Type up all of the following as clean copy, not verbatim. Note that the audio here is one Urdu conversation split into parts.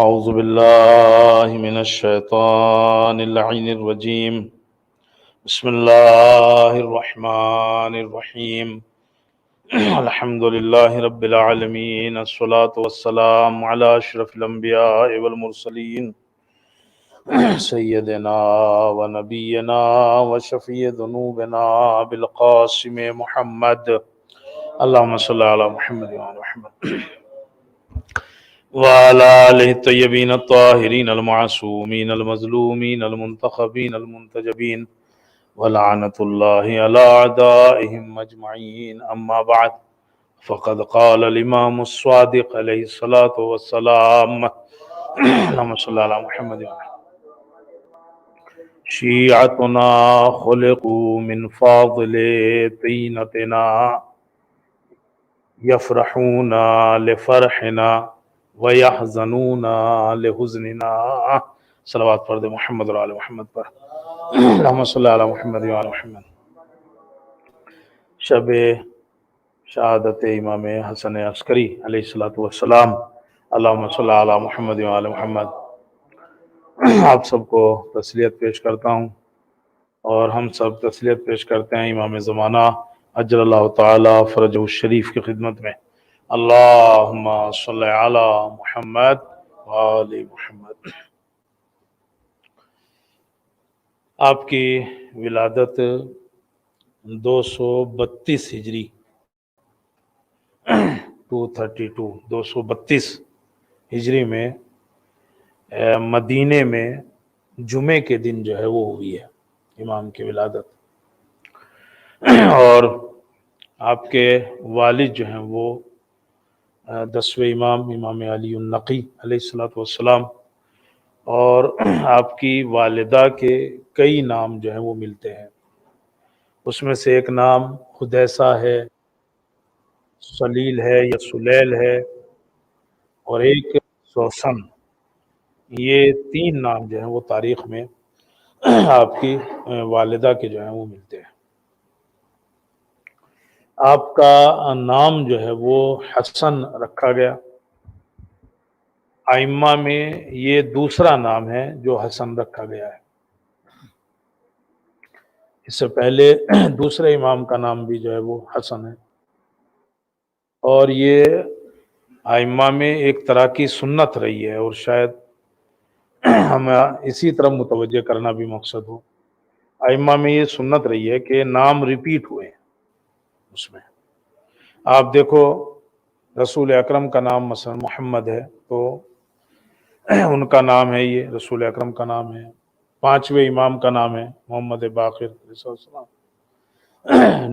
أعوذ بالله من الشيطان اللعين الرجيم. بسم الله الرحمن الرحيم. الحمد لله رب العالمين، الصلاة والسلام على أشرف الأنبياء والمرسلين، سيدنا ونبينا وشفيع ذنوبنا بالقاسم محمد. اللهم صل على محمد وعلى محمد وعلى آله الطيبين الطاهرين المعصومين المظلومين المنتخبين المنتجبين، ولعنة الله على أعدائهم أجمعين. أما بعد، فقد قال الإمام الصادق عليه الصلاة والسلام اللهم صل على محمد وعلى محمد: شيعتنا خلقوا من فاضل طينتنا، یفرحون لفرحنا ویحزنون لحزننا. صلوات پڑھ دے محمد اور آل محمد پر. اللہم صلی علی محمد و آل محمد. شب شہادت امام حسن عسکری علیہ السلام. اللہم صلی علی محمد و آل محمد. آپ سب کو تسلیت پیش کرتا ہوں، اور ہم سب تسلیت پیش کرتے ہیں امام زمانہ اجل اللہ تعالی فرجہ الشریف کی خدمت میں. اللہم صلی علی محمد وآل محمد. آپ کی ولادت 232 ہجری 232 ہجری میں مدینے میں جمعے کے دن جو ہے وہ ہوئی ہے امام کی ولادت. اور آپ کے والد جو ہیں وہ 10ویں امام علی النقی علیہ السلام، اور آپ کی والدہ کے کئی نام جو ہیں وہ ملتے ہیں. اس میں سے ایک نام خدیسہ ہے، سلیل ہے یا سلیل ہے، اور ایک سوسن. یہ 3 نام جو ہیں وہ تاریخ میں آپ کی والدہ کے جو ہیں وہ ملتے ہیں. آپ کا نام جو ہے وہ حسن رکھا گیا. ائمہ میں یہ دوسرا نام ہے جو حسن رکھا گیا ہے. اس سے پہلے دوسرے امام کا نام بھی جو ہے وہ حسن ہے، اور یہ ائمہ میں ایک طرح کی سنت رہی ہے، اور شاید ہمیں اسی طرح متوجہ کرنا بھی مقصد ہو. ائمہ میں یہ سنت رہی ہے کہ نام ریپیٹ ہوئے ہیں. اس میں آپ دیکھو، رسول اکرم کا نام مثلا محمد ہے، تو ان کا نام ہے، یہ رسول اکرم کا نام ہے. 5ویں امام کا نام ہے محمد باقر علیہ السلام.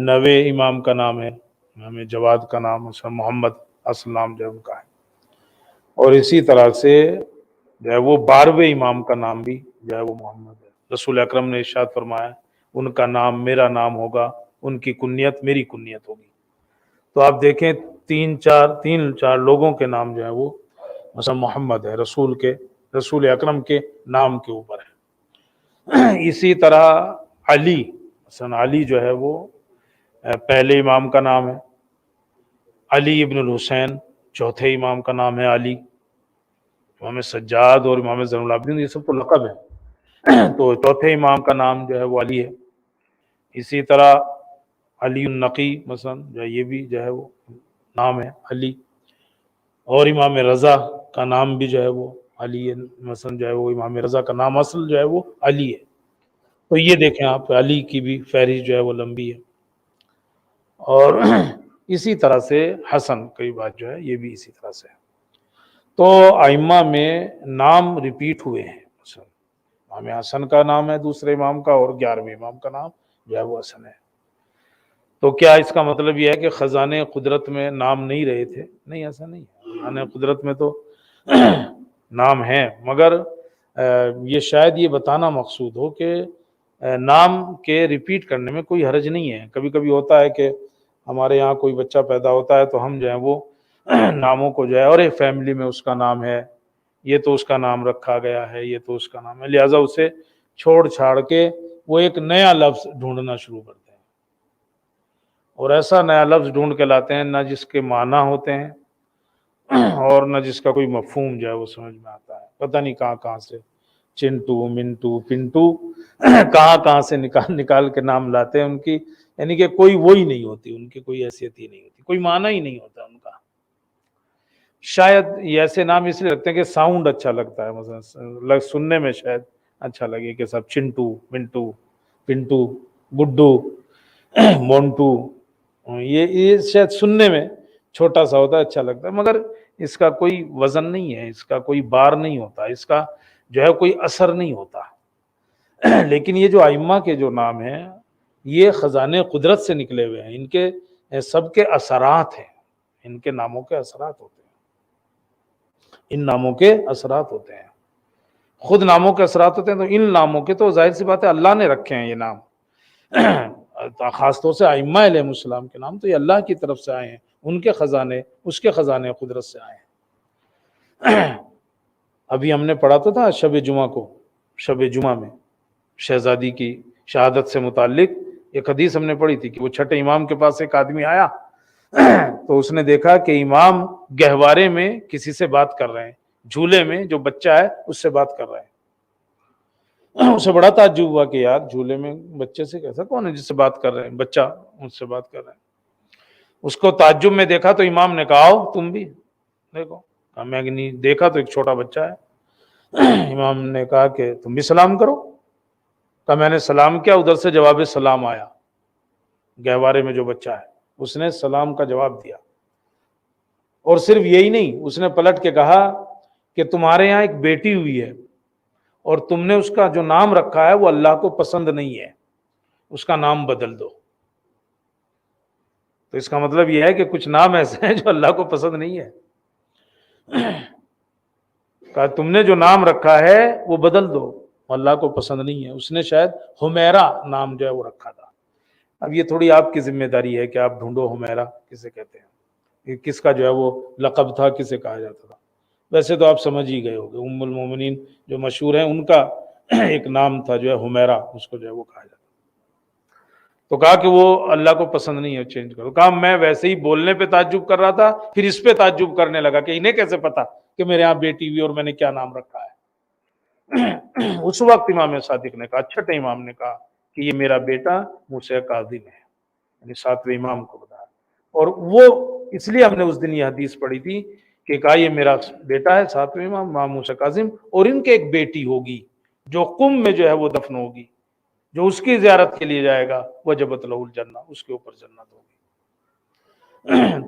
9ویں امام کا نام ہے امام جواد کا نام مثلا محمد اصل نام جو ہے ان کا ہے. اور اسی طرح سے جو ہے وہ 12ویں امام کا نام بھی جو ہے وہ محمد ہے. رسول اکرم نے ارشاد فرمایا ان کا نام میرا نام ہوگا، ان کی کنیت میری کنیت ہوگی. تو آپ دیکھیں 3-4 لوگوں کے نام جو ہے وہ مثلا محمد ہے، رسول اکرم کے نام کے اوپر ہے. اسی طرح علی، مثلا علی جو ہے وہ پہلے امام کا نام ہے. علی ابن الحسین 4تھے امام کا نام ہے علی. امام سجاد اور امام زین العابدین یہ سب تو لقب ہے، تو 4تھے امام کا نام جو ہے وہ علی ہے. اسی طرح علی النقی مثلا جو ہے یہ بھی جو ہے وہ نام ہے علی. اور امام رضا کا نام بھی جو ہے وہ علی ہے، مثلا جو ہے وہ امام رضا کا نام اصل جو ہے وہ علی ہے. تو یہ دیکھیں آپ، علی کی بھی فہرست جو ہے وہ لمبی ہے. اور اسی طرح سے حسن کئی بات جو ہے یہ بھی اسی طرح سے ہے. تو ائمہ میں نام ریپیٹ ہوئے ہیں. مثلا امام حسن کا نام ہے دوسرے امام کا، اور 11ویں امام کا نام جو ہے وہ حسن ہے. تو کیا اس کا مطلب یہ ہے کہ خزانے قدرت میں نام نہیں رہے تھے؟ نہیں، ایسا نہیں ہے. خزانے قدرت میں تو نام ہیں، مگر یہ شاید یہ بتانا مقصود ہو کہ نام کے ریپیٹ کرنے میں کوئی حرج نہیں ہے. کبھی کبھی ہوتا ہے کہ ہمارے یہاں کوئی بچہ پیدا ہوتا ہے تو ہم جو ہے وہ ناموں کو جو ہے، اور ایک فیملی میں اس کا نام ہے، یہ تو اس کا نام رکھا گیا ہے، یہ تو اس کا نام ہے، لہٰذا اسے چھوڑ چھاڑ کے وہ ایک نیا لفظ ڈھونڈنا شروع کرتے ہیں، اور ایسا نیا لفظ ڈھونڈ کے لاتے ہیں نہ جس کے معنی ہوتے ہیں اور نہ جس کا کوئی مفہوم جو ہے وہ سمجھ میں آتا ہے. پتہ نہیں کہاں سے چنٹو منٹو پنٹو کہاں سے نکال کے نام لاتے ہیں ان کی، یعنی کہ کوئی وہی نہیں ہوتی، ان کی کوئی حیثیت ہی نہیں ہوتی، کوئی معنی ہی نہیں ہوتا ان کا۔ شاید یہ ایسے نام اس لیے رکھتے ہیں کہ ساؤنڈ اچھا لگتا ہے، مثلا سننے میں شاید اچھا لگے کہ سب چنٹو منٹو پنٹو گڈو مونٹو، یہ شاید سننے میں چھوٹا سا ہوتا ہے، اچھا لگتا ہے، مگر اس کا کوئی وزن نہیں ہے، اس کا کوئی بار نہیں ہوتا، اس کا جو ہے کوئی اثر نہیں ہوتا۔ لیکن یہ جو ائمہ کے جو نام ہیں یہ خزانے قدرت سے نکلے ہوئے ہیں، ان کے سب کے اثرات ہیں، ان کے ناموں کے اثرات ہوتے ہیں، ان ناموں کے اثرات ہوتے ہیں، خود ناموں کے اثرات ہوتے ہیں، تو ان ناموں کے تو ظاہر سی بات ہے اللہ نے رکھے ہیں یہ نام، خاص طور سے ائمہ علیہ السلام کے نام تو یہ اللہ کی طرف سے آئے ہیں، ان کے خزانے، اس کے خزانے قدرت سے آئے ہیں۔ ابھی ہم نے پڑھا تو تھا شب جمعہ میں شہزادی کی شہادت سے متعلق ایک حدیث ہم نے پڑھی تھی کہ وہ چھٹے امام کے پاس ایک آدمی آیا تو اس نے دیکھا کہ امام گہوارے میں کسی سے بات کر رہے ہیں، جھولے میں جو بچہ ہے اس سے بات کر رہے ہیں۔ اسے بڑا تعجب ہوا کہ یار جھولے میں بچے سے کیسا کون ہے جس سے بات کر رہے ہیں، بچہ اس سے بات کر رہے ہیں۔ اس کو تعجب میں دیکھا تو امام نے کہا آؤ تم بھی دیکھو، میں نہیں دیکھا تو ایک چھوٹا بچہ ہے۔ امام نے کہا کہ تم بھی سلام کرو، کہا میں نے سلام کیا، ادھر سے جواب سلام آیا، گہوارے میں جو بچہ ہے اس نے سلام کا جواب دیا، اور صرف یہی نہیں، اس نے پلٹ کے کہا کہ تمہارے یہاں ایک بیٹی ہوئی ہے اور تم نے اس کا جو نام رکھا ہے وہ اللہ کو پسند نہیں ہے، اس کا نام بدل دو۔ تو اس کا مطلب یہ ہے کہ کچھ نام ایسے ہیں جو اللہ کو پسند نہیں ہے، کہا تم نے جو نام رکھا ہے وہ بدل دو، اللہ کو پسند نہیں ہے۔ اس نے شاید حمیرہ نام جو ہے وہ رکھا تھا۔ اب یہ تھوڑی آپ کی ذمہ داری ہے کہ آپ ڈھونڈو حمیرہ کسے کہتے ہیں، یہ کس کا جو ہے وہ لقب تھا، کسے کہا جاتا تھا۔ ویسے تو آپ سمجھ ہی گئے ہوگے، ام المومنین جو مشہور ہیں ان کا ایک نام تھا جو ہے حمیرہ، اس کو جو ہے وہ کہا جاتا۔ تو کہا کہ وہ اللہ کو پسند نہیں ہے، چینج کرو۔ کہا میں ویسے ہی بولنے پہ تعجب کر رہا تھا، پھر اس پہ تعجب کرنے لگا کہ انہیں کیسے پتا کہ میرے یہاں بیٹی ہوئی اور میں نے کیا نام رکھا ہے۔ اس وقت امام صادق نے کہا، چھٹے امام نے کہا کہ یہ میرا بیٹا موسیٰ کاظم ہے، یعنی ساتویں امام کو بتایا۔ اور وہ اس لیے ہم نے اس دن یہ حدیث پڑھی تھی کہ کہا یہ میرا بیٹا ہے ساتویں امام موسیٰ کاظم، اور ان کے ایک بیٹی ہوگی جو قم میں جو ہے وہ دفن ہوگی، جو اس کی زیارت کے لیے جائے گا وجبت لہ الجنہ، اس کے اوپر جنت ہوگی۔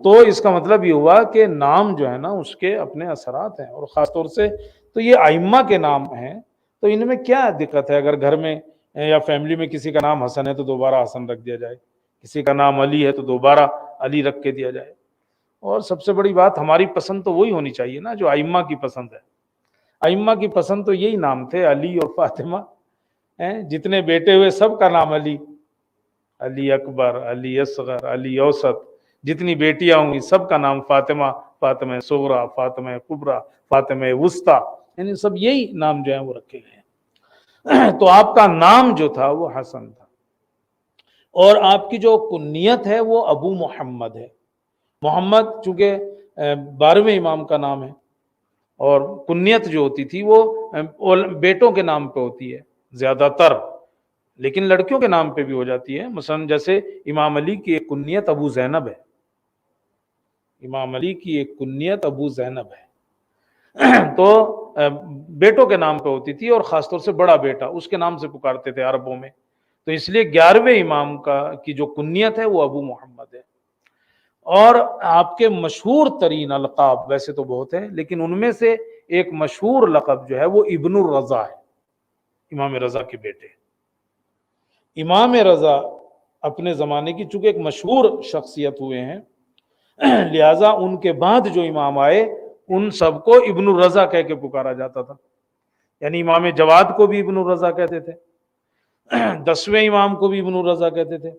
تو اس کا مطلب یہ ہوا کہ نام جو ہے نا اس کے اپنے اثرات ہیں، اور خاص طور سے تو یہ ائمہ کے نام ہیں، تو ان میں کیا دقت ہے اگر گھر میں یا فیملی میں کسی کا نام حسن ہے تو دوبارہ حسن رکھ دیا جائے، کسی کا نام علی ہے تو دوبارہ علی رکھ کے دیا جائے۔ اور سب سے بڑی بات ہماری پسند تو وہی ہونی چاہیے نا جو ائمہ کی پسند ہے۔ ائمہ کی پسند تو یہی نام تھے، علی اور فاطمہ، جتنے بیٹے ہوئے سب کا نام علی، علی اکبر، علی اصغر، علی اوسط، جتنی بیٹیاں ہوں گی سب کا نام فاطمہ، فاطمہ صغریٰ، فاطمہ کبریٰ، فاطمہ وسطیٰ، یعنی سب یہی نام جو ہیں وہ رکھے گئے ہیں۔ تو آپ کا نام جو تھا وہ حسن تھا، اور آپ کی جو کنیت ہے وہ ابو محمد ہے۔ محمد چونکہ 12ویں امام کا نام ہے، اور کنیت جو ہوتی تھی وہ بیٹوں کے نام پہ ہوتی ہے زیادہ تر، لیکن لڑکیوں کے نام پہ بھی ہو جاتی ہے۔ مثلا جیسے امام علی کی ایک کنیت ابو زینب ہے، امام علی کی ایک کنیت ابو زینب ہے، تو بیٹوں کے نام پہ ہوتی تھی، اور خاص طور سے بڑا بیٹا اس کے نام سے پکارتے تھے عربوں میں، تو اس لیے 11ویں امام کی جو کنیت ہے وہ ابو محمد ہے۔ اور آپ کے مشہور ترین القاب ویسے تو بہت ہیں، لیکن ان میں سے ایک مشہور لقب جو ہے وہ ابن الرضا ہے، امام رضا کے بیٹے۔ امام رضا اپنے زمانے کی چونکہ ایک مشہور شخصیت ہوئے ہیں، لہذا ان کے بعد جو امام آئے ان سب کو ابن الرضا کہہ کے پکارا جاتا تھا، یعنی امام جواد کو بھی ابن الرضا کہتے تھے، 10ویں امام کو بھی ابن الرضا کہتے تھے،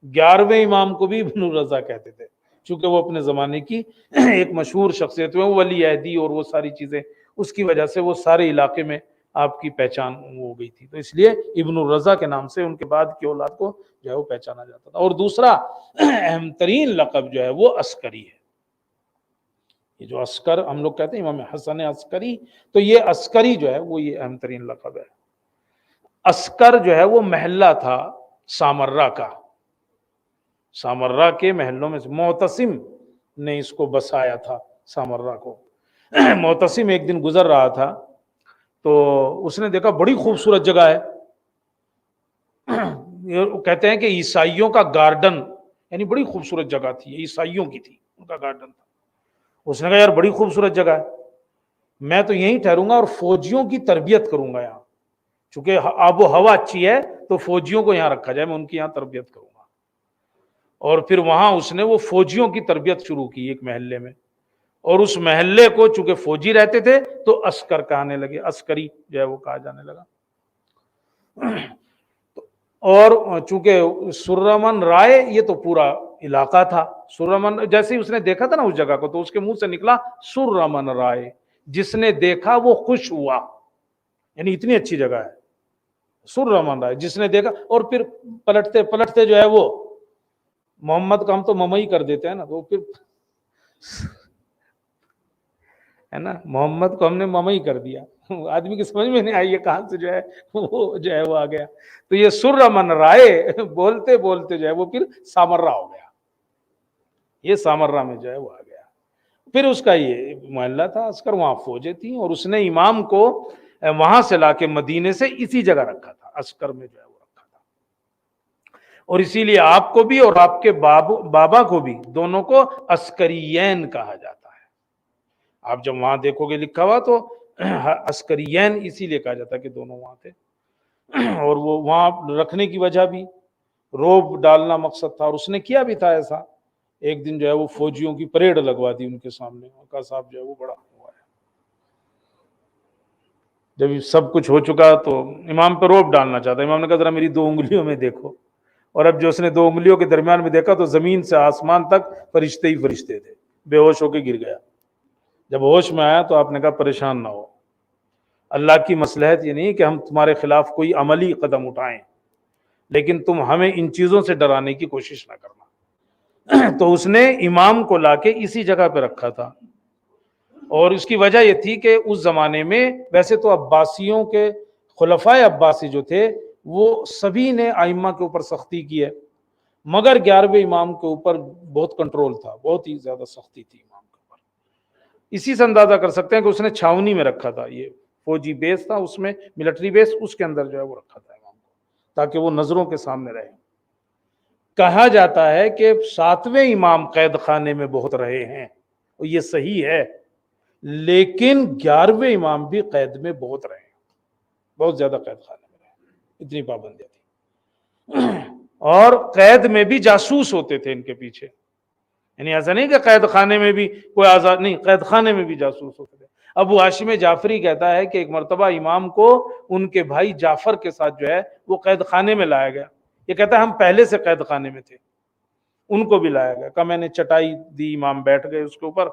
11ویں امام کو بھی ابن الرضا کہتے تھے، چونکہ وہ اپنے زمانے کی ایک مشہور شخصیت ہوئے، وہ ولی عہدی اور وہ ساری چیزیں، اس کی وجہ سے وہ سارے علاقے میں آپ کی پہچان ہو گئی تھی، تو اس لیے ابن الرضا کے نام سے ان کے بعد کی اولاد کو جو ہے وہ پہچانا جاتا تھا۔ اور دوسرا اہم ترین لقب جو ہے وہ عسکری ہے، یہ جو عسکر ہم لوگ کہتے ہیں امام حسن عسکری، تو یہ عسکری جو ہے وہ یہ اہم ترین لقب ہے۔ عسکر جو ہے وہ محلہ تھا سامرہ کا، سامرہ کے محلوں میں سے معتصم نے اس کو بسایا تھا سامرہ کو۔ معتصم ایک دن گزر رہا تھا تو اس نے دیکھا بڑی خوبصورت جگہ ہے، یہ کہتے ہیں کہ عیسائیوں کا گارڈن، یعنی بڑی خوبصورت جگہ تھی، یہ عیسائیوں کی تھی، ان کا گارڈن تھا۔ اس نے کہا یار بڑی خوبصورت جگہ ہے، میں تو یہیں ٹھہروں گا اور فوجیوں کی تربیت کروں گا یہاں، چونکہ آب و ہوا اچھی ہے تو فوجیوں کو یہاں رکھا جائے، میں ان کی یہاں تربیت کروں گا۔ اور پھر وہاں اس نے وہ فوجیوں کی تربیت شروع کی ایک محلے میں، اور اس محلے کو چونکہ فوجی رہتے تھے تو عسکر کہنے لگے، عسکری جو ہے وہ کہا جانے لگا۔ اور چونکہ سرمن رائے یہ تو پورا علاقہ تھا، سرمن جیسے ہی اس نے دیکھا تھا نا اس جگہ کو تو اس کے منہ سے نکلا سرمن رائے، جس نے دیکھا وہ خوش ہوا، یعنی اتنی اچھی جگہ ہے سرمن رائے، جس نے دیکھا۔ اور پھر پلٹتے پلٹتے جو ہے وہ محمد کا ہم تو ممئی کر دیتے ہیں نا، تو پھر ہے نا، محمد کو ہم نے ممئی کر دیا، آدمی کی سمجھ میں نہیں آئی یہ کہاں سے جو ہے وہ آ گیا۔ تو یہ سرمن رائے بولتے بولتے جو ہے وہ پھر سامرہ ہو گیا، یہ سامرہ میں جو ہے وہ آ گیا۔ پھر اس کا یہ محلہ تھا عسکر، وہاں فوجیں تھیں، اور اس نے امام کو وہاں سے لا کے مدینے سے اسی جگہ رکھا تھا، عسکر میں جو ہے وہ رکھا تھا۔ اور اسی لیے آپ کو بھی اور آپ کے بابا کو بھی دونوں کو عسکریین کہا جاتا ہے۔ آپ جب وہاں دیکھو گے لکھا ہوا تو عسکریین اسی لیے کہا جاتا ہے کہ دونوں وہاں تھے۔ اور وہ وہاں رکھنے کی وجہ بھی روب ڈالنا مقصد تھا، اور اس نے کیا بھی تھا ایسا۔ ایک دن جو ہے وہ فوجیوں کی پریڈ لگوا دی ان کے سامنے، کہا صاحب جو ہے وہ بڑا ہوا ہے۔ جب یہ سب کچھ ہو چکا تو امام پہ روب ڈالنا چاہتا، امام نے کہا ذرا میری 2 انگلیوں میں دیکھو، اور اب جو اس نے 2 انگلیوں کے درمیان میں دیکھا تو زمین سے آسمان تک فرشتے ہی فرشتے تھے، بے ہوش ہو کے گر گیا۔ جب ہوش میں آیا تو آپ نے کہا پریشان نہ ہو، اللہ کی مصلحت یہ نہیں کہ ہم تمہارے خلاف کوئی عملی قدم اٹھائیں، لیکن تم ہمیں ان چیزوں سے ڈرانے کی کوشش نہ کرنا۔ تو اس نے امام کو لا کے اسی جگہ پہ رکھا تھا، اور اس کی وجہ یہ تھی کہ اس زمانے میں ویسے تو عباسیوں کے خلفائے عباسی جو تھے وہ سبھی نے ائمہ کے اوپر سختی کی ہے، مگر 11ویں امام کے اوپر بہت کنٹرول تھا، بہت ہی زیادہ سختی تھی امام کے اوپر۔ اسی سے اندازہ کر سکتے ہیں کہ اس نے چھاونی میں رکھا تھا، یہ فوجی بیس تھا اس میں، ملٹری بیس، اس کے اندر جو ہے وہ رکھا تھا امام کو، تاکہ وہ نظروں کے سامنے رہے۔ کہا جاتا ہے کہ 7ویں امام قید خانے میں بہت رہے ہیں، اور یہ صحیح ہے، لیکن 11ویں امام بھی قید میں بہت رہے، بہت زیادہ قید خانے میں رہے، اتنی پابندیاں تھی۔ اور قید میں بھی جاسوس ہوتے تھے ان کے پیچھے، یعنی ایسا نہیں کہ قید خانے میں بھی کوئی آزاد نہیں، قید خانے میں بھی جاسوس ہوتے تھے۔ ابو ہاشم جعفری کہتا ہے کہ ایک مرتبہ امام کو ان کے بھائی جعفر کے ساتھ جو ہے وہ قید خانے میں لایا گیا، یہ کہتا ہے ہم پہلے سے قید خانے میں تھے، ان کو بھی لایا گیا، کہا میں نے چٹائی دی، امام بیٹھ گئے اس کے اوپر،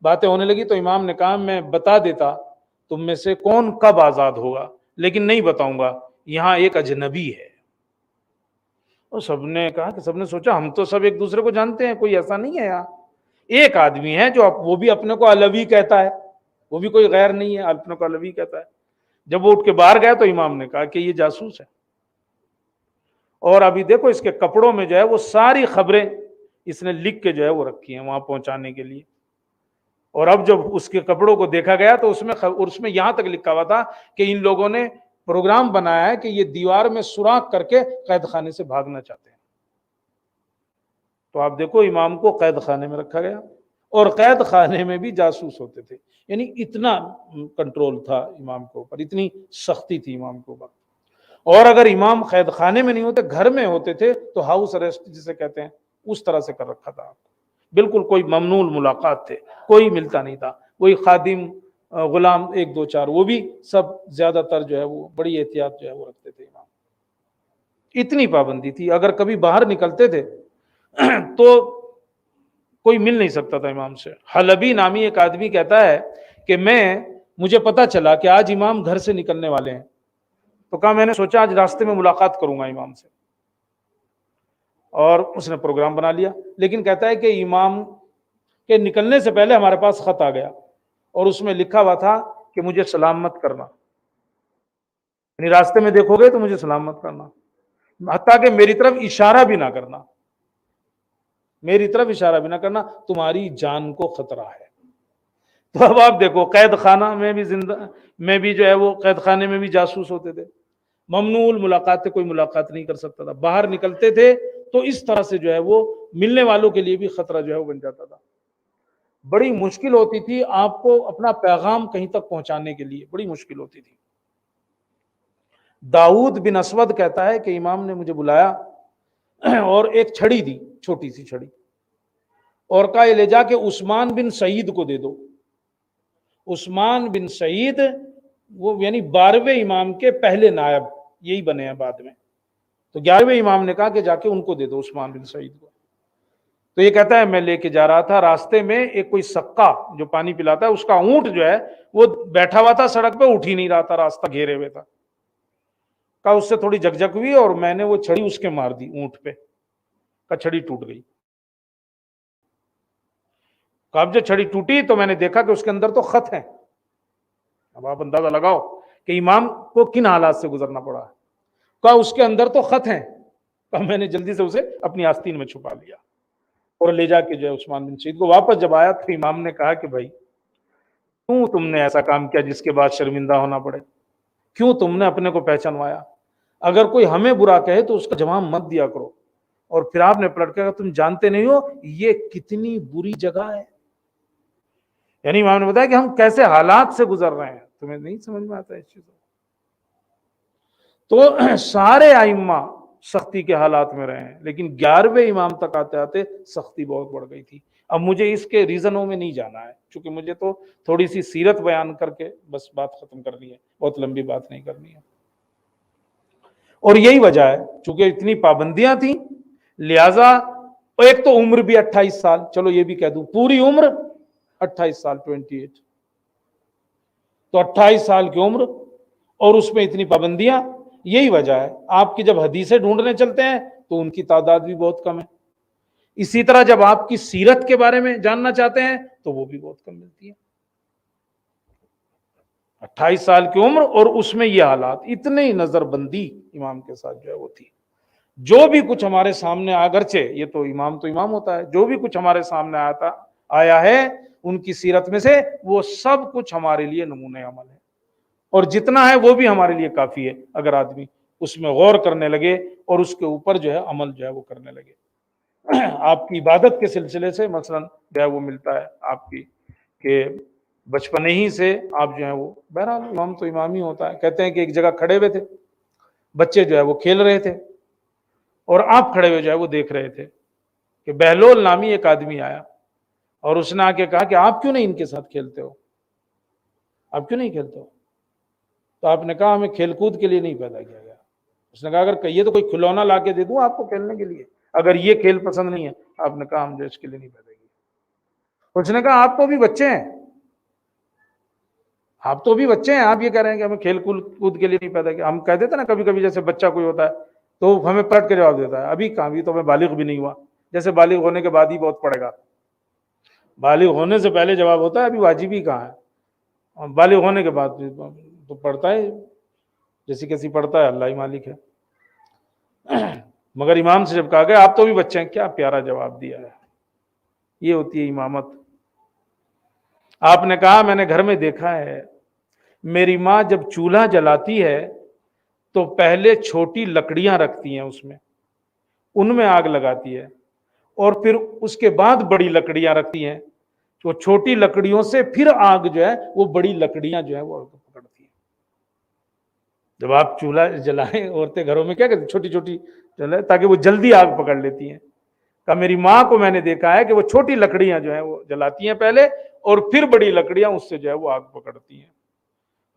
باتیں ہونے لگی تو امام نے کہا میں بتا دیتا تم میں سے کون کب آزاد ہوگا، لیکن نہیں بتاؤں گا، یہاں ایک اجنبی ہے۔ اور سب نے کہا کہ سب نے سوچا ہم تو سب ایک دوسرے کو جانتے ہیں، کوئی ایسا نہیں ہے یہاں، ایک آدمی ہے جو وہ بھی اپنے کو علوی کہتا ہے، وہ بھی کوئی غیر نہیں ہے، اپنے کو علوی کہتا ہے۔ جب وہ اٹھ کے باہر گیا تو امام نے کہا کہ یہ جاسوس ہے، اور ابھی دیکھو اس کے کپڑوں میں جو ہے وہ ساری خبریں اس نے لکھ کے جو ہے وہ رکھی ہیں وہاں پہنچانے کے لیے۔ اور اب جب اس کے کپڑوں کو دیکھا گیا تو اس میں یہاں تک لکھا ہوا تھا کہ ان لوگوں نے پروگرام بنایا ہے کہ یہ دیوار میں سوراخ کر کے قید خانے سے بھاگنا چاہتے ہیں۔ تو آپ دیکھو امام کو قید خانے میں رکھا گیا، اور قید خانے میں بھی جاسوس ہوتے تھے، یعنی اتنا کنٹرول تھا امام کے اوپر، اتنی سختی تھی امام کے اوپر۔ اور اگر امام قید خانے میں نہیں ہوتے، گھر میں ہوتے تھے تو ہاؤس اریسٹ جسے کہتے ہیں اس طرح سے کر رکھا تھا آپ کو، بالکل کوئی ممنوع ملاقات تھے، کوئی ملتا نہیں تھا، وہی خادم غلام 1 2 4 وہ بھی سب زیادہ تر جو ہے وہ بڑی احتیاط جو ہے وہ رکھتے تھے امام، اتنی پابندی تھی۔ اگر کبھی باہر نکلتے تھے تو کوئی مل نہیں سکتا تھا امام سے۔ حلبی نامی ایک آدمی کہتا ہے کہ مجھے پتا چلا کہ آج امام گھر سے نکلنے والے ہیں، تو کہا میں نے سوچا آج راستے میں ملاقات کروں گا امام سے، اور اس نے پروگرام بنا لیا۔ لیکن کہتا ہے کہ امام کہ نکلنے سے پہلے ہمارے پاس خط آ گیا اور اس میں لکھا ہوا تھا کہ مجھے سلام مت کرنا، یعنی راستے میں دیکھو گے تو مجھے سلام مت کرنا، حتیٰ کہ میری طرف اشارہ بھی نہ کرنا، میری طرف اشارہ بھی نہ کرنا، تمہاری جان کو خطرہ ہے۔ تو اب آپ دیکھو، قید خانہ میں بھی میں بھی جو ہے وہ قید خانے میں بھی جاسوس ہوتے تھے، ممنوع الملاقات تھے، کوئی ملاقات نہیں کر سکتا تھا، باہر نکلتے تھے تو اس طرح سے جو ہے وہ ملنے والوں کے لیے بھی خطرہ جو ہے وہ بن جاتا تھا۔ بڑی مشکل ہوتی تھی آپ کو اپنا پیغام کہیں تک پہنچانے کے لیے، بڑی مشکل ہوتی تھی۔ داؤد بن اسود کہتا ہے کہ امام نے مجھے بلایا اور ایک چھڑی دی، چھوٹی سی چھڑی، اور کہا یہ لے جا کے عثمان بن سعید کو دے دو۔ عثمان بن سعید وہ یعنی 12ویں امام کے پہلے نائب یہی بنے ہیں بعد میں، تو 11ویں امام نے کہا کہ جا کے ان کو دے دو، عثمان بن سعید کو۔ تو یہ کہتا ہے میں لے کے جا رہا تھا، راستے میں ایک کوئی سقا جو پانی پلاتا ہے اس کا اونٹ جو ہے وہ بیٹھا ہوا تھا سڑک پہ، اٹھ ہی نہیں رہا تھا، راستہ گھیرے ہوئے تھا۔ کہا اس سے تھوڑی جھک ہوئی اور میں نے وہ چھڑی اس کے مار دی اونٹ پہ، کہا چھڑی ٹوٹ گئی۔ کہا اب جب چھڑی ٹوٹی تو میں نے دیکھا کہ اس کے اندر تو خط ہیں۔ اب آپ اندازہ لگاؤ کہ امام کو کن حالات سے گزرنا پڑا ہے۔ کہا اس کے اندر تو خط ہیں۔ کہا میں نے جلدی سے اسے اپنی آستین میں چھپا لیا اور لے جا کے جو ہے عثمان بن سعید کو، واپس جب آیا تو امام نے کہا کہ بھائی کیوں تم نے ایسا کام کیا جس کے بعد شرمندہ ہونا پڑے، کیوں تم نے اپنے کو پہچانوایا، اگر کوئی ہمیں برا کہے تو اس کا جواب مت دیا کرو۔ اور پھر آپ نے پلٹ کر تم جانتے نہیں ہو یہ کتنی بری جگہ ہے، یعنی امام نے بتایا کہ ہم کیسے حالات سے گزر رہے ہیں، تمہیں نہیں سمجھ میں آتا اس چیز کو۔ تو سارے ائمہ سختی کے حالات میں رہے ہیں، لیکن 11ویں امام تک آتے آتے سختی بہت بڑھ گئی تھی۔ اب مجھے اس کے ریزنوں میں نہیں جانا ہے، چونکہ مجھے تو تھوڑی سی سیرت بیان کر کے بس بات ختم کرنی ہے، بہت لمبی بات نہیں کرنی ہے۔ اور یہی وجہ ہے چونکہ اتنی پابندیاں تھیں، لہذا ایک تو عمر بھی 28 سال، چلو یہ بھی کہہ دوں پوری عمر 28 سال 28، تو 28 سال کی عمر اور اس میں اتنی پابندیاں، یہی وجہ ہے آپ کی جب حدیثیں ڈھونڈنے چلتے ہیں تو ان کی تعداد بھی بہت کم ہے، اسی طرح جب آپ کی سیرت کے بارے میں جاننا چاہتے ہیں تو وہ بھی بہت کم ملتی ہے۔ 28 سال کی عمر اور اس میں یہ حالات، اتنی نظر بندی امام کے ساتھ جو ہے وہ تھی۔ جو بھی کچھ ہمارے سامنے اگرچہ یہ تو امام ہوتا ہے، جو بھی کچھ ہمارے سامنے آیا ہے ان کی سیرت میں سے وہ سب کچھ ہمارے لیے نمونہ عمل ہے، اور جتنا ہے وہ بھی ہمارے لیے کافی ہے اگر آدمی اس میں غور کرنے لگے اور اس کے اوپر جو ہے عمل جو ہے وہ کرنے لگے۔ آپ کی عبادت کے سلسلے سے مثلا جو ہے وہ ملتا ہے آپ کی کہ بچپنے ہی سے آپ جو ہے وہ، بہرحال امام تو امام ہی ہوتا ہے۔ کہتے ہیں کہ ایک جگہ کھڑے ہوئے تھے، بچے جو ہے وہ کھیل رہے تھے اور آپ کھڑے ہوئے جو ہے وہ دیکھ رہے تھے کہ بہلول نامی ایک آدمی آیا اور اس نے آ کے کہا کہ آپ کیوں نہیں ان کے ساتھ کھیلتے ہو، آپ کیوں نہیں کھیلتے ہو؟ تو آپ نے کہا ہمیں کھیل کود کے لیے نہیں پیدا کیا گیا۔ اس نے کہا اگر کہیے تو کوئی کھلونا لا کے دے دوں آپ کو کھیلنے کے لیے، اگر یہ کھیل پسند نہیں ہے۔ آپ نے کہا ہم جو اس کے لیے نہیں پیدا کیے۔ اس نے کہا آپ تو بھی بچے ہیں، آپ تو بھی بچے ہیں، آپ یہ کہہ رہے ہیں کہ ہمیں کھیل کود کے لیے نہیں پیدا کیا۔ ہم کہہ دیتے نا کبھی کبھی، جیسے بچہ کوئی ہوتا ہے تو ہمیں پلٹ کے جواب دیتا ہے ابھی کہاں، ابھی تو میں بالغ بھی نہیں ہوا، جیسے بالغ ہونے کے بعد ہی بہت پڑے گا، بالغ ہونے سے پہلے جواب ہوتا ہے ابھی واجب ہی کہاں ہے، بالغ ہونے کے بعد تو پڑھتا ہے جیسی کیسی پڑھتا ہے، اللہ ہی مالک ہے۔ مگر امام سے جب کہا گیا آپ تو بھی بچے ہیں، کیا پیارا جواب دیا ہے۔ یہ ہوتی ہے امامت۔ آپ نے کہا میں نے گھر میں دیکھا ہے میری ماں جب چولہا جلاتی ہے تو پہلے چھوٹی لکڑیاں رکھتی ہیں، اس میں ان میں آگ لگاتی ہے اور پھر اس کے بعد بڑی لکڑیاں رکھتی ہیں، تو چھوٹی لکڑیوں سے پھر آگ جو ہے وہ بڑی لکڑیاں جو ہے وہ پکڑتی ہیں۔ جب آپ چولہا جلائیں، عورتیں گھروں میں کیا کرتی، چھوٹی چھوٹی جلائیں تاکہ وہ جلدی آگ پکڑ لیتی ہیں۔ کہ میری ماں کو میں نے دیکھا ہے کہ وہ چھوٹی لکڑیاں جو ہیں وہ جلاتی ہیں پہلے اور پھر بڑی لکڑیاں اس سے جو ہے وہ آگ پکڑتی ہیں۔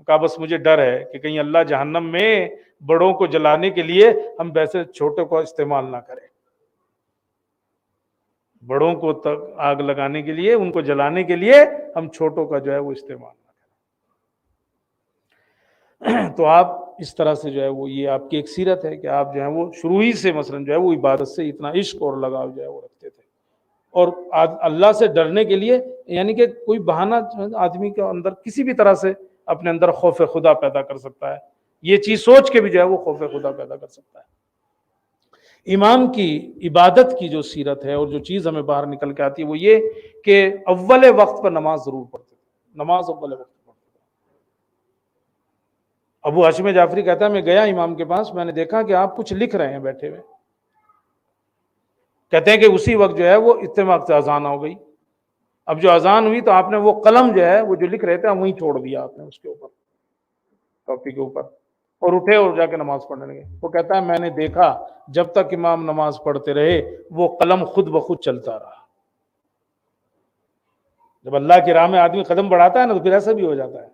کہا بس مجھے ڈر ہے کہ کہیں اللہ جہنم میں بڑوں کو جلانے کے لیے ہم ویسے چھوٹوں کو استعمال نہ کریں، بڑوں کو آگ لگانے کے لیے، ان کو جلانے کے لیے ہم چھوٹوں کا جو ہے وہ استعمال نہ کریں۔ تو آپ اس طرح سے جو ہے وہ، یہ آپ کی ایک سیرت ہے کہ آپ جو ہے وہ شروع ہی سے مثلا جو ہے وہ عبادت سے اتنا عشق اور لگاؤ جو ہے وہ رکھتے تھے۔ اور اللہ سے ڈرنے کے لیے یعنی کہ کوئی بہانہ آدمی کے اندر کسی بھی طرح سے اپنے اندر خوف خدا پیدا کر سکتا ہے، یہ چیز سوچ کے بھی جو ہے وہ خوف خدا پیدا کر سکتا ہے۔ امام کی عبادت کی جو سیرت ہے اور جو چیز ہمیں باہر نکل کے آتی ہے وہ یہ کہ اول وقت پر نماز ضرور پڑھتے تھے، نماز اول وقت پڑھتے تھے۔ ابو ہاشم جعفری کہتا ہے میں گیا امام کے پاس، میں نے دیکھا کہ آپ کچھ لکھ رہے ہیں بیٹھے ہوئے، کہتے ہیں کہ اسی وقت جو ہے وہ اجتماع سے اذان ہو گئی، اب جو اذان ہوئی تو آپ نے وہ قلم جو ہے وہ جو لکھ رہے تھے وہیں چھوڑ دیا آپ نے اس کے اوپر، ٹاپی کے اوپر، اور اٹھے اور جا کے نماز پڑھنے لگے۔ وہ کہتا ہے میں نے دیکھا جب تک امام نماز پڑھتے رہے وہ قلم خود بخود چلتا رہا۔ جب اللہ کی راہ میں آدمی قدم بڑھاتا ہے نا تو پھر ایسا بھی ہو جاتا ہے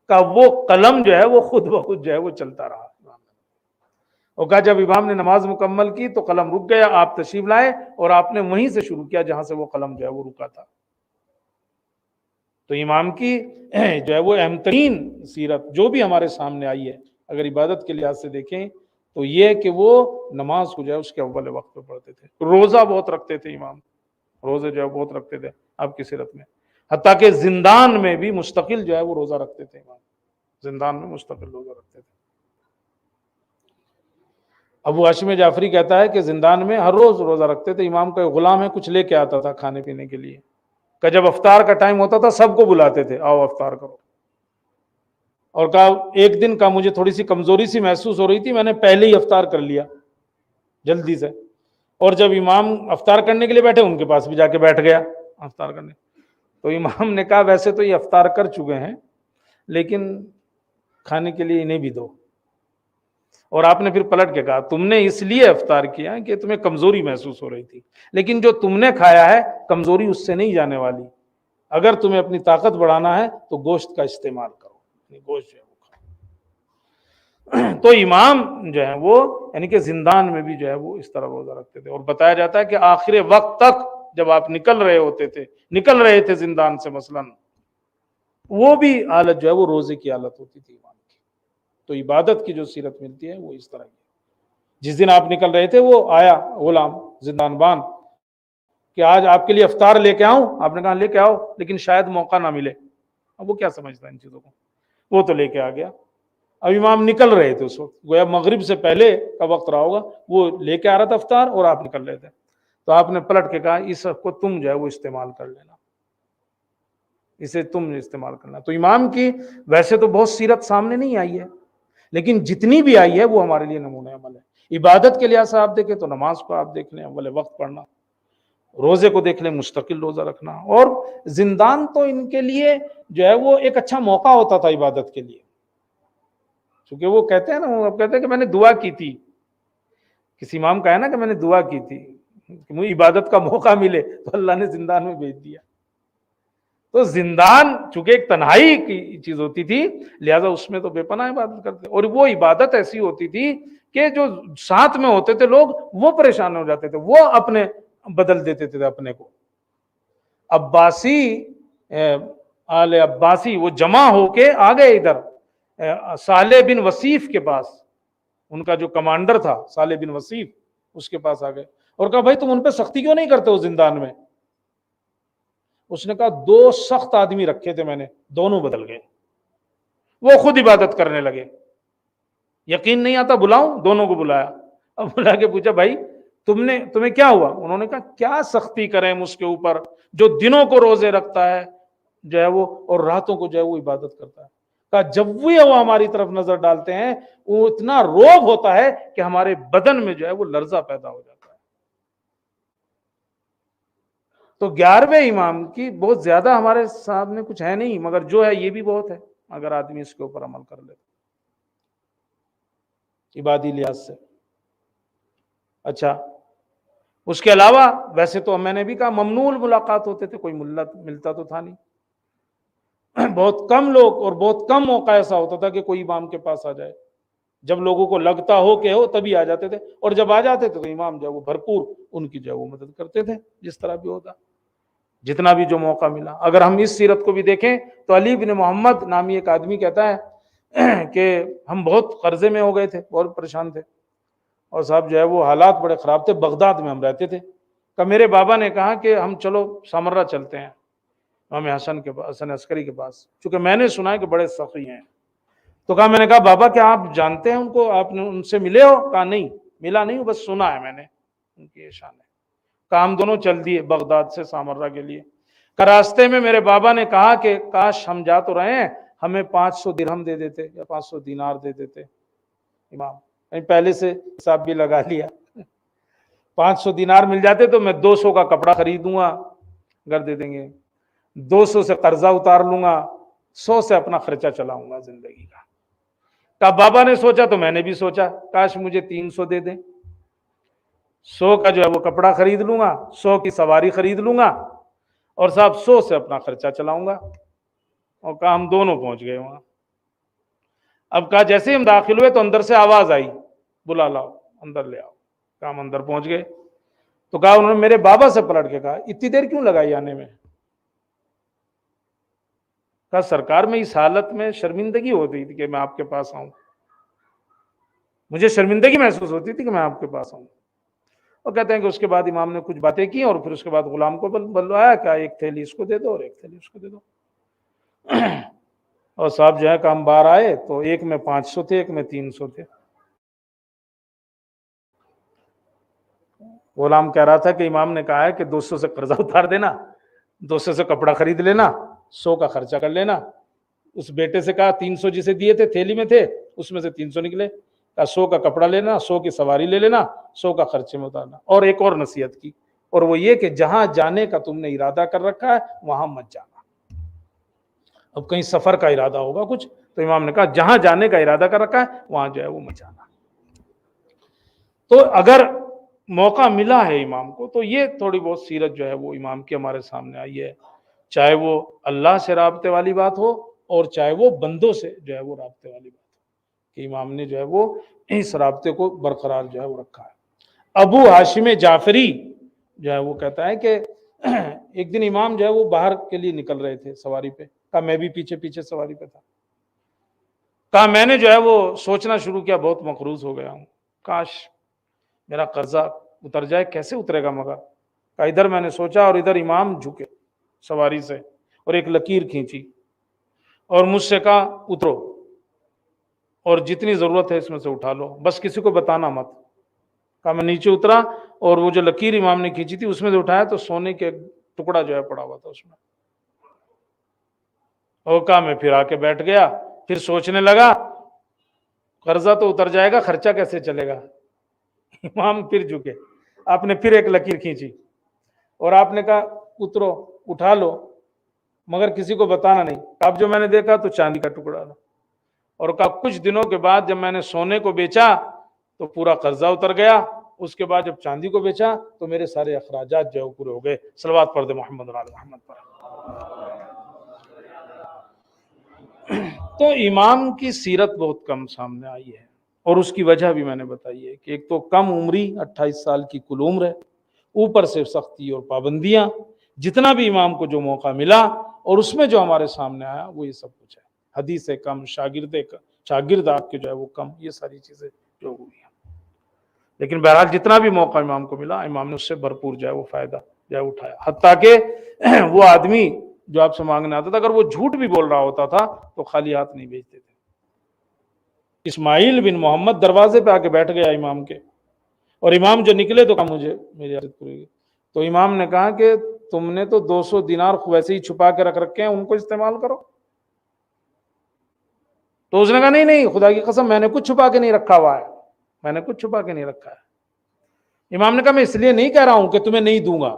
کہ وہ قلم جو ہے وہ خود بخود جو ہے وہ چلتا رہا۔ اور کہا جب امام نے نماز مکمل کی تو قلم رک گیا، آپ تشریف لائے اور آپ نے وہیں سے شروع کیا جہاں سے وہ قلم جو ہے وہ رکا تھا۔ تو امام کی جو ہے وہ اہم ترین سیرت جو بھی ہمارے سامنے آئی ہے اگر عبادت کے لحاظ سے دیکھیں تو یہ کہ وہ نماز کو جو ہے اس کے اول وقت پہ پڑھتے تھے، روزہ بہت رکھتے تھے امام، روزے جو ہے بہت رکھتے تھے آپ کی سیرت میں، حتیٰ کہ زندان میں بھی مستقل جو ہے وہ روزہ رکھتے تھے امام، زندان میں مستقل روزہ رکھتے تھے۔ ابو ہاشم جعفری کہتا ہے کہ زندان میں ہر روز روزہ رکھتے تھے، امام کا غلام ہے کچھ لے کے آتا تھا کھانے پینے کے لیے، کہ جب افطار کا ٹائم ہوتا تھا سب کو بلاتے تھے آؤ افطار کرو، اور کہا ایک دن کا مجھے تھوڑی سی کمزوری سی محسوس ہو رہی تھی، میں نے پہلے ہی افطار کر لیا جلدی سے، اور جب امام افطار کرنے کے لیے بیٹھے ان کے پاس بھی جا کے بیٹھ گیا افطار کرنے۔ تو امام نے کہا ویسے تو یہ افطار کر چکے ہیں لیکن کھانے کے لیے انہیں بھی دو، اور آپ نے پھر پلٹ کے کہا تم نے اس لیے افطار کیا کہ تمہیں کمزوری محسوس ہو رہی تھی، لیکن جو تم نے کھایا ہے کمزوری اس سے نہیں جانے والی، اگر تمہیں اپنی طاقت بڑھانا ہے تو گوشت کا استعمال کرو، گوشت جو ہے وہ کھاؤ۔ تو امام جو ہے وہ یعنی کہ زندان میں بھی جو ہے وہ اس طرح روزہ رکھتے تھے، اور بتایا جاتا ہے کہ آخر وقت تک جب آپ نکل رہے تھے زندان سے مثلا، وہ بھی حالت جو ہے وہ روزے کی حالت ہوتی تھی امام کی۔ تو عبادت کی جو سیرت ملتی ہے وہ اس طرح کی۔ جس دن آپ نکل رہے تھے وہ آیا غلام زندان بان کہ آج آپ کے لیے افطار لے کے آؤں، آپ نے کہا لے کے آؤ لیکن شاید موقع نہ ملے، اب وہ کیا سمجھتا ہے ان چیزوں کو، وہ تو لے کے آ گیا۔ اب امام نکل رہے تھے اس وقت، گویا مغرب سے پہلے کا وقت رہا ہوگا، وہ لے کے آ رہا تھا افطار اور آپ نکل رہے تھے، تو آپ نے پلٹ کے کہا اس کو تم جو ہے وہ استعمال کر لینا، اسے تم استعمال کرنا۔ تو امام کی ویسے تو بہت سیرت سامنے نہیں آئی ہے لیکن جتنی بھی آئی ہے وہ ہمارے لیے نمونہ عمل ہے۔ عبادت کے لحاظ سے آپ دیکھیں تو نماز کو آپ دیکھ لیں اول وقت پڑھنا، روزے کو دیکھ لیں مستقل روزہ رکھنا، اور زندان تو ان کے لیے جو ہے وہ ایک اچھا موقع ہوتا تھا عبادت کے لیے، چونکہ وہ کہتے ہیں نا، وہ کہتے ہیں کہ میں نے دعا کی تھی، کسی امام کا ہے نا کہ میں نے دعا کی تھی کہ مجھے عبادت کا موقع ملے تو اللہ نے زندان میں بھیج دیا۔ تو زندان چونکہ ایک تنہائی کی چیز ہوتی تھی لہذا اس میں تو بے پناہ عبادت کرتے، اور وہ عبادت ایسی ہوتی تھی کہ جو ساتھ میں ہوتے تھے لوگ وہ پریشان ہو جاتے تھے، وہ اپنے بدل دیتے تھے اپنے کو۔ عباسی آل عباسی وہ جمع ہو کے آ گئے ادھر صالح بن وصیف کے پاس، ان کا جو کمانڈر تھا صالح بن وصیف، اس کے پاس آ گئے اور کہا بھائی تم ان پہ سختی کیوں نہیں کرتے ہو زندان میں؟ اس نے کہا دو سخت آدمی رکھے تھے میں نے، دونوں بدل گئے، وہ خود عبادت کرنے لگے، یقین نہیں آتا بلاؤں؟ دونوں کو بلایا، اب بلا کے پوچھا بھائی تمہیں کیا ہوا؟ انہوں نے کہا کیا سختی کریں اس کے اوپر جو دنوں کو روزے رکھتا ہے جو ہے وہ اور راتوں کو جو ہے وہ عبادت کرتا ہے۔ کہا جب وہ ہماری طرف نظر ڈالتے ہیں وہ اتنا روب ہوتا ہے کہ ہمارے بدن میں جو ہے وہ لرزہ پیدا ہو جاتا ہے۔ تو 11ویں امام کی بہت زیادہ ہمارے سامنے کچھ ہے نہیں، مگر جو ہے یہ بھی بہت ہے اگر آدمی اس کے اوپر عمل کر لے عبادی لحاظ سے۔ اچھا اس کے علاوہ ویسے تو میں نے بھی کہا ممنوع ملاقات ہوتے تھے، کوئی ملتا تو تھا نہیں، بہت کم لوگ اور بہت کم موقع ایسا ہوتا تھا کہ کوئی امام کے پاس آ جائے، جب لوگوں کو لگتا ہو کہ ہو تبھی آ جاتے تھے، اور جب آ جاتے تھے تو امام جو ہے وہ بھرپور ان کی جو ہے وہ مدد کرتے تھے جس طرح بھی ہوتا، جتنا بھی جو موقع ملا۔ اگر ہم اس سیرت کو بھی دیکھیں تو علی بن محمد نامی ایک آدمی کہتا ہے کہ ہم بہت قرضے میں ہو گئے تھے، بہت پریشان تھے، اور صاحب جو ہے وہ حالات بڑے خراب تھے، بغداد میں ہم رہتے تھے، کہ میرے بابا نے کہا کہ ہم چلو سامرہ چلتے ہیں امام حسن کے پاس، حسن عسکری کے پاس، چونکہ میں نے سنا ہے کہ بڑے سخی ہیں۔ تو کہا، میں نے کہا بابا کیا آپ جانتے ہیں ان کو، آپ نے ان سے ملے ہو؟ کہا نہیں ملا نہیں ہوں، بس سنا ہے میں نے ان کی یہ شان ہے۔ کہا ہم دونوں چل دیے بغداد سے سامرہ کے لیے۔ کہ راستے میں میرے بابا نے کہا کہ کاش ہم جا تو رہے ہیں، ہمیں 500 درہم دے دیتے یا 500 دینار دے دیتے۔ امام پہلے سے حساب بھی لگا لیا، 500 دینار مل جاتے تو میں 200 کا کپڑا خریدوں گا، گھر دے دیں گے، 200 سے قرضہ اتار لوں گا، 100 سے اپنا خرچہ چلاؤں گا زندگی کا۔ کہا بابا نے سوچا تو میں نے بھی سوچا، کاش مجھے 300 دے دیں، 100 کا جو ہے وہ کپڑا خرید لوں گا، 100 کی سواری خرید لوں گا، اور صاحب 100 سے اپنا خرچہ چلاؤں گا۔ اور کہا ہم دونوں پہنچ گئے وہاں۔ اب کہا جیسے ہی ہم داخل ہوئے تو اندر سے آواز آئی، بلا لاؤ اندر لے آؤ۔ کہا ہم اندر پہنچ گئے تو کہا انہوں نے میرے بابا سے پلٹ کے کہا اتنی دیر کیوں لگائی آنے میں؟ کہا سرکار میں اس حالت میں شرمندگی ہوتی تھی کہ میں آپ کے پاس آؤں، مجھے شرمندگی محسوس ہوتی تھی کہ میں آپ کے پاس آؤں۔ اور کہتے ہیں کہ اس کے بعد امام نے کچھ باتیں کی اور پھر اس کے بعد غلام کو بلوایا کہ ایک تھیلی اس کو دے دو اور ایک تھیلی اس کو دے دو۔ اور صاحب جو ہے کہ ہم باہر آئے تو ایک میں 500 تھے، ایک میں 300 تھے۔ غلام کہہ رہا تھا کہ امام نے کہا ہے کہ 200 سے قرضہ اتار دینا، 200 سے کپڑا خرید لینا، 100 کا خرچہ کر لینا۔ اس بیٹے سے کہا 300 جسے دیے تھے تھیلی میں تھے، اس میں سے 300 نکلے، کہا 100 کا کپڑا لینا، 100 کی سواری لے لینا، 100 کا خرچے میں اتارنا۔ اور ایک اور نصیحت کی، اور وہ یہ کہ جہاں جانے کا تم نے ارادہ کر رکھا ہے وہاں مت جانا۔ اب کہیں سفر کا ارادہ ہوگا کچھ تو امام نے کہا جہاں جانے کا ارادہ کر رکھا ہے وہاں جو ہے وہ مت جانا۔ تو اگر موقع ملا ہے امام کو تو یہ تھوڑی بہت سیرت جو ہے وہ امام کی ہمارے سامنے آئی ہے، چاہے وہ اللہ سے رابطے والی بات ہو اور چاہے وہ بندوں سے جو ہے وہ رابطے والی بات ہو، کہ امام نے جو ہے وہ اس رابطے کو برقرار جو ہے وہ رکھا ہے۔ ابو ہاشم جعفری جو ہے وہ کہتا ہے کہ ایک دن امام جو ہے وہ باہر کے لیے نکل رہے تھے سواری پہ، کہا میں بھی پیچھے پیچھے سواری پہ تھا، کہا میں نے جو ہے وہ سوچنا شروع کیا، بہت مقروض ہو گیا ہوں، کاش میرا قرضہ اتر جائے، کیسے اترے گا مگر؟ کہا ادھر میں نے سوچا اور ادھر امام جھکے سواری سے اور ایک لکیر کھینچی اور مجھ سے کہا اترو اور جتنی ضرورت ہے اس میں سے اٹھا لو، بس کسی کو بتانا مت۔ کہا میں نیچے اترا اور وہ جو لکیر امام نے کھینچی تھی اس میں سے اٹھایا تو سونے کے ٹکڑا جو ہے پڑا ہوا تھا اس میں، اور کہا میں پھر آ کے بیٹھ گیا، پھر سوچنے لگا قرضہ تو اتر جائے گا، خرچہ کیسے چلے گا؟ امام پھر جھکے، آپ نے پھر ایک لکیر کھینچی اور آپ نے کہا اترو اٹھا لو مگر کسی کو بتانا نہیں۔ اب جو میں نے دیکھا تو چاندی کا ٹکڑا تھا، اور کہا کچھ دنوں کے بعد جب میں نے سونے کو بیچا تو پورا قرضہ اتر گیا، اس کے بعد جب چاندی کو بیچا تو میرے سارے اخراجات جو ہے پورے ہو گئے۔ صلوات پڑھ دے محمد علی محمد پر۔ تو امام کی سیرت بہت کم سامنے آئی ہے، اور اس کی وجہ بھی میں نے بتائی ہے کہ ایک تو کم عمری، 28 سال کی کل عمر ہے، اوپر سے سختی اور پابندیاں، جتنا بھی امام کو جو موقع ملا اور اس میں جو ہمارے سامنے آیا وہ یہ سب کچھ ہے، حدیث کم، شاگرد آپ کے جو ہے وہ کم، یہ ساری چیزیں جو ہوئی ہیں۔ لیکن بہرحال جتنا بھی موقع امام کو ملا امام نے اس سے بھرپور جو ہے وہ فائدہ جو ہے اٹھایا، حتیٰ کہ وہ آدمی جو آپ سے مانگنے آتا تھا اگر وہ جھوٹ بھی بول رہا ہوتا تھا تو خالی ہاتھ نہیں بھیجتے تھے۔ اسماعیل بن محمد دروازے پہ آ کے بیٹھ گیا امام کے، اور امام جو نکلے تو کہا مجھے میری عادت پوری ہوئی، تو امام نے کہا کہ تم نے تو 200 دینار ویسے ہی چھپا کے رکھ رکھے ہیں، ان کو استعمال کرو۔ تو اس نے کہا نہیں خدا کی قسم میں نے کچھ چھپا کے نہیں رکھا ہوا ہے، میں نے کچھ چھپا کے نہیں رکھا ہے۔ امام نے کہا میں اس لیے نہیں کہہ رہا ہوں کہ تمہیں نہیں دوں گا،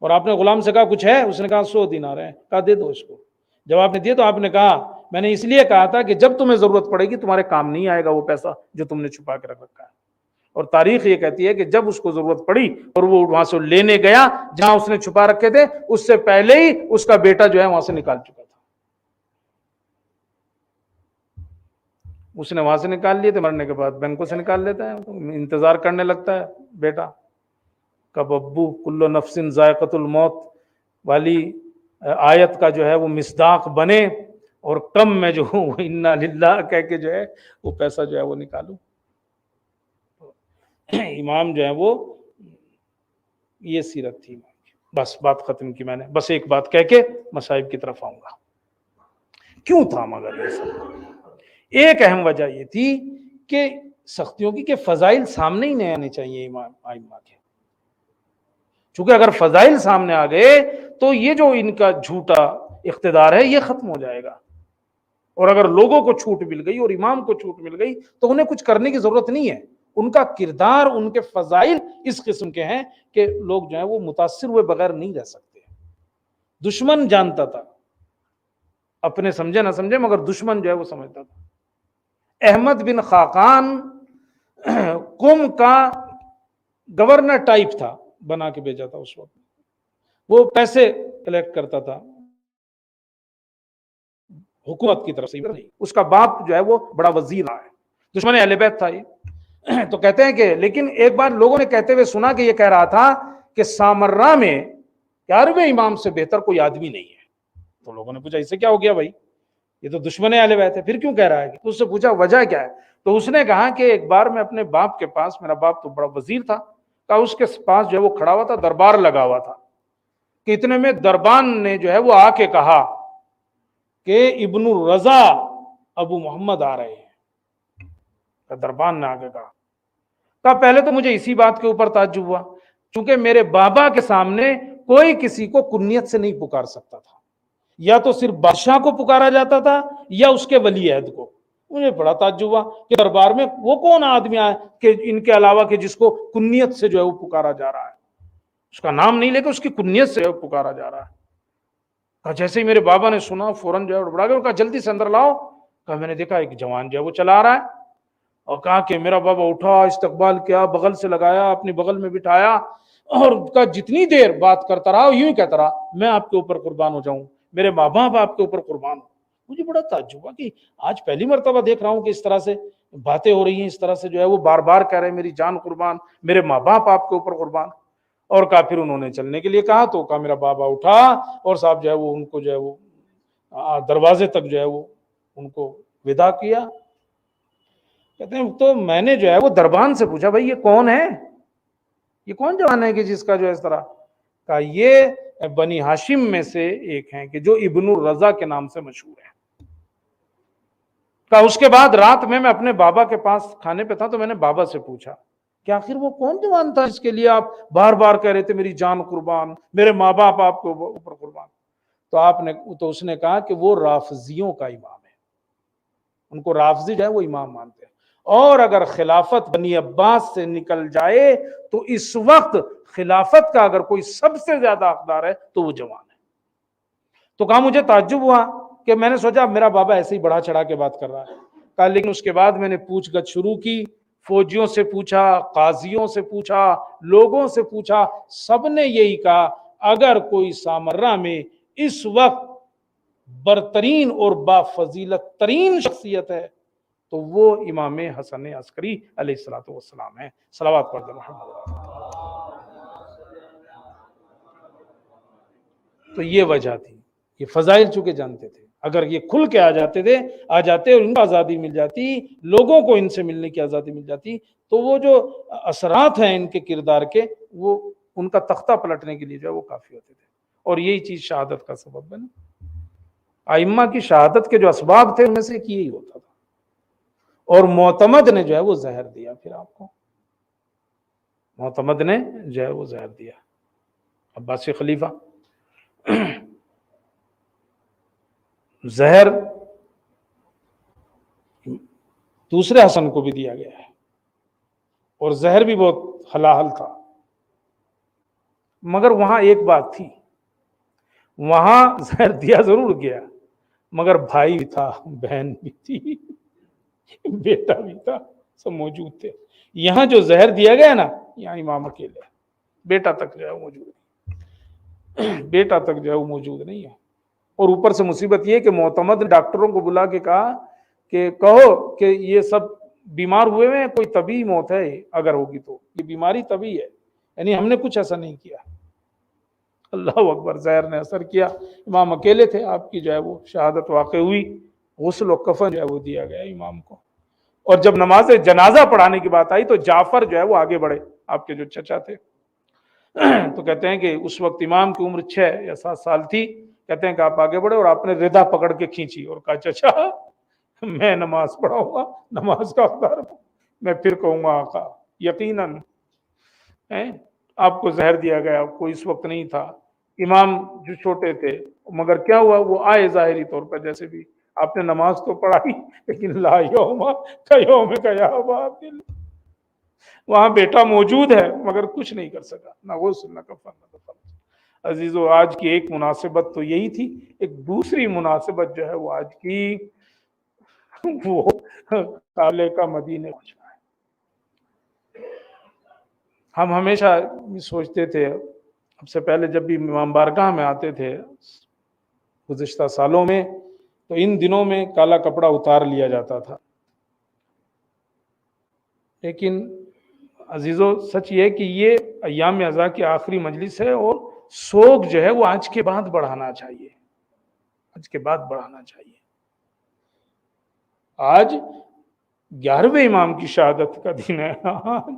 اور آپ نے غلام سے کہا کچھ ہے؟ اس نے کہا 100 دینار ہے، کہا دے دو اس کو۔ جب آپ نے دیے تو آپ نے کہا میں نے اس لیے کہا تھا کہ جب تمہیں ضرورت پڑے گی تمہارے کام نہیں آئے گا وہ پیسہ جو تم نے چھپا کے رکھ رکھا ہے۔ اور تاریخ یہ کہتی ہے کہ جب اس کو ضرورت پڑی اور وہ وہاں سے لینے گیا جہاں اس نے چھپا رکھے تھے، اس سے پہلے ہی اس کا بیٹا جو ہے وہاں سے نکال چکا تھا، اس نے وہاں سے نکال لیے تھے، مرنے کے بعد بینکوں سے نکال لیتا ہے، انتظار کرنے لگتا ہے بیٹا کب ابو کل نفس ذائقۃ الموت والی آیت کا جو ہے وہ مصداق بنے اور کم میں جو ہوں انا للہ کہہ کے جو ہے وہ پیسہ جو ہے وہ نکالوں۔ امام جو ہے وہ یہ سیرت تھی. بس بات ختم کی میں نے. بس ایک بات کہہ کے مصائب کی طرف آؤں گا. کیوں تھا مگر یہ سب؟ ایک اہم وجہ یہ تھی کہ سختیوں کی کہ فضائل سامنے ہی نہیں آنے چاہیے امام ائمہ کے. چونکہ اگر فضائل سامنے آ گئے تو یہ جو ان کا جھوٹا اقتدار ہے یہ ختم ہو جائے گا. اور اگر لوگوں کو چھوٹ مل گئی اور امام کو چھوٹ مل گئی تو انہیں کچھ کرنے کی ضرورت نہیں ہے. ان کا کردار، ان کے فضائل اس قسم کے ہیں کہ لوگ جو ہیں وہ متاثر ہوئے بغیر نہیں رہ سکتے. دشمن جانتا تھا، اپنے سمجھے نہ سمجھے مگر دشمن جو ہے وہ سمجھتا تھا. احمد بن خاقان قم کا گورنر ٹائپ تھا، بنا کے بھیجا تھا اس وقت. وہ پیسے کلیکٹ کرتا تھا حکومت کی طرف سے. اس کا باپ جو ہے وہ بڑا وزیر رہا ہے، دشمن اہل بیت تھا یہ. تو کہتے ہیں کہ لیکن ایک بار لوگوں نے کہتے ہوئے سنا کہ یہ کہہ رہا تھا کہ سامرا میں 11ویں امام سے بہتر کوئی آدمی نہیں ہے. تو لوگوں نے پوچھا اس سے کیا ہو گیا بھائی، یہ تو دشمن اہل بیت ہے، پھر کیوں کہہ رہا ہے؟ تو اس سے پوچھا وجہ کیا ہے؟ تو اس نے کہا کہ ایک بار میں اپنے باپ کے پاس، میرا باپ تو بڑا وزیر تھا، کہا اس کے پاس جو ہے وہ کھڑا ہوا تھا، دربار لگا ہوا تھا کہ اتنے میں دربان نے جو ہے وہ آ کے کہا کہ ابن الرضا ابو محمد آ رہے ہیں. دربان نے آ کے کہا پہلے تو مجھے اسی بات کے اوپر تعجب ہوا چونکہ میرے بابا کے سامنے کوئی کسی کو کنیت سے نہیں پکار سکتا تھا، یا تو صرف بادشاہ کو پکارا جاتا تھا یا اس کے ولی عہد کو. مجھے بڑا تعجب ہوا کہ دربار میں وہ کون آدمی آیا کہ ان کے علاوہ کہ جس کو کنیت سے جو ہے وہ پکارا جا رہا ہے، اس کا نام نہیں لے کے اس کی کنیت سے پکارا جا رہا ہے. جیسے ہی میرے بابا نے سنا فوراً جو ہے بڑا گیا، کہا جلدی سے اندر لاؤ. کہا میں نے دیکھا ایک جوان جو ہے وہ چلا رہا ہے، اور کہا کہ میرا بابا اٹھا، استقبال کیا، بغل سے لگایا، اپنی بغل میں بٹھایا، اور کہا جتنی دیر بات کرتا رہا یوں ہی کہتا رہا میں آپ کے اوپر قربان ہو جاؤں، میرے ماں باپ آپ کے اوپر قربان ہو. مجھے بڑا تعجب ہوا کہ آج پہلی مرتبہ دیکھ رہا ہوں کہ اس طرح سے باتیں ہو رہی ہیں، اس طرح سے جو ہے وہ بار بار کہہ رہے ہیں میری جان قربان، میرے ماں باپ آپ کے اوپر قربان. اور کہا پھر انہوں نے چلنے کے لیے کہا تو کہا میرا بابا اٹھا اور صاحب جو ہے وہ ان کو جو ہے وہ دروازے تک جو ہے وہ ان کو ودا کیا. کہتے ہیں تو میں نے جو ہے وہ دربان سے پوچھا بھائی یہ کون ہے، یہ کون جوان ہے کہ جس کا جو ہے اس طرح؟ کہا یہ بنی ہاشم میں سے ایک ہیں کہ جو ابن الرضا کے نام سے مشہور ہے. کہا اس کے بعد رات میں اپنے بابا کے پاس کھانے پہ تھا تو میں نے بابا سے پوچھا کہ آخر وہ کون جوان تھا جس کے لیے آپ بار بار کہہ رہے تھے میری جان قربان، میرے ماں باپ آپ کو اوپر قربان. تو اس نے کہا کہ وہ رافضیوں کا امام ہے، ان کو رافضی جو ہے وہ امام مانتے ہیں، اور اگر خلافت بنی عباس سے نکل جائے تو اس وقت خلافت کا اگر کوئی سب سے زیادہ حقدار ہے تو وہ جوان ہے. تو کہا مجھے تعجب ہوا کہ میں نے سوچا میرا بابا ایسے ہی بڑھا چڑھا کے بات کر رہا ہے. کہا لیکن اس کے بعد میں نے پوچھ گچھ شروع کی، فوجیوں سے پوچھا، قاضیوں سے پوچھا، لوگوں سے پوچھا، سب نے یہی کہا اگر کوئی سامرا میں اس وقت برترین اور بافضیلت ترین شخصیت ہے تو وہ امام حسن عسکری علیہ الصلوۃ والسلام ہے. صلوات پڑھ دیں محمد. تو یہ وجہ تھی، یہ فضائل چونکہ جانتے تھے، اگر یہ کھل کے آ جاتے اور ان کو آزادی مل جاتی، لوگوں کو ان سے ملنے کی آزادی مل جاتی تو وہ جو اثرات ہیں ان کے کردار کے وہ ان کا تختہ پلٹنے کے لیے جو ہے وہ کافی ہوتے تھے. اور یہی چیز شہادت کا سبب بنا. ائمہ کی شہادت کے جو اسباب تھے ان میں سے ایک یہی ہوتا تھا. اور معتمد نے جو ہے وہ زہر دیا، پھر آپ کو معتمد نے جو ہے وہ زہر دیا. عباسی خلیفہ زہر دوسرے حسن کو بھی دیا گیا ہے، اور زہر بھی بہت حلال تھا. مگر وہاں ایک بات تھی، وہاں زہر دیا ضرور گیا مگر بھائی بھی تھا، بہن بھی تھی، بیٹا بھی تھا، سب موجود تھے. یہاں جو زہر دیا گیا نا یہاں امام اکیلے، بیٹا تک جو ہے وہ موجود نہیں، بیٹا تک جو ہے وہ موجود نہیں ہے. اور اوپر سے مصیبت یہ کہ معتمد ڈاکٹروں کو بلا کے کہا کہ کہو کہ یہ سب بیمار ہوئے ہیں، کوئی طبی موت ہے اگر ہوگی تو یہ بیماری طبی ہے، یعنی ہم نے کچھ ایسا نہیں کیا. اللہ اکبر. زہر نے اثر کیا، امام اکیلے تھے، آپ کی جو ہے وہ شہادت واقع ہوئی، غسل و کفن جو ہے وہ دیا گیا امام کو. اور جب نماز جنازہ پڑھانے کی بات آئی تو جعفر جو ہے وہ آگے بڑھے، آپ کے جو چچا تھے. تو کہتے ہیں کہ اس وقت امام کی عمر 6 یا 7 سال تھی. کہتے ہیں کہ آپ آگے بڑھے اور آپ نے ردا پکڑ کے کھینچی اور کہا چچا میں نماز پڑھاؤں گا, نماز کا حقدار ہوں, میں پھر کہوں گا آقا. یقیناً آپ کو زہر دیا گیا, کوئی اس وقت نہیں تھا, امام جو چھوٹے تھے, مگر کیا ہوا, وہ آئے ظاہری طور پر, جیسے بھی آپ نے نماز تو پڑھائی لیکن لا یوم کیوم کیا باطل, وہاں بیٹا موجود ہے مگر کچھ نہیں کر سکا, نہ غسل نہ کفن نہ دفن. عزیزو, آج کی ایک مناسبت تو یہی تھی. ایک دوسری مناسبت جو ہے وہ آج کی, وہ کالے کا مدینے پہنچنا ہے. ہم ہمیشہ سوچتے تھے, اب سے پہلے جب بھی امام بارگاہ میں آتے تھے گزشتہ سالوں میں, تو ان دنوں میں کالا کپڑا اتار لیا جاتا تھا. لیکن عزیزو, سچ یہ کہ یہ ایام عزا کی آخری مجلس ہے, اور سوگ جو ہے وہ آج کے بعد بڑھانا چاہیے, آج کے بعد بڑھانا چاہیے. آج 11ویں امام کی شہادت کا دن ہے,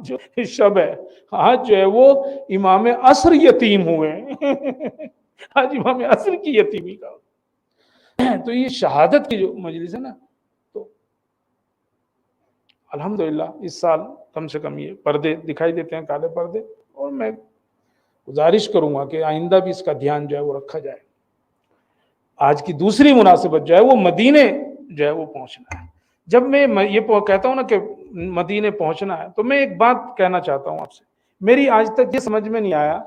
جو شب ہے, آج جو ہے وہ امام عصر یتیم ہوئے ہیں. آج امام عصر کی یتیمی کا, تو یہ شہادت کی جو مجلس ہے نا, تو الحمدللہ اس سال کم سے کم یہ پردے دکھائی دیتے ہیں, کالے پردے, اور میں گزارش کروں گا کہ آئندہ بھی اس کا دھیان جو ہے وہ رکھا جائے. آج کی دوسری مناسبت جو ہے وہ مدینے جو ہے وہ پہنچنا ہے. جب میں یہ کہتا ہوں نا کہ مدینے پہنچنا ہے, تو میں ایک بات کہنا چاہتا ہوں آپ سے. میری آج تک یہ سمجھ میں نہیں آیا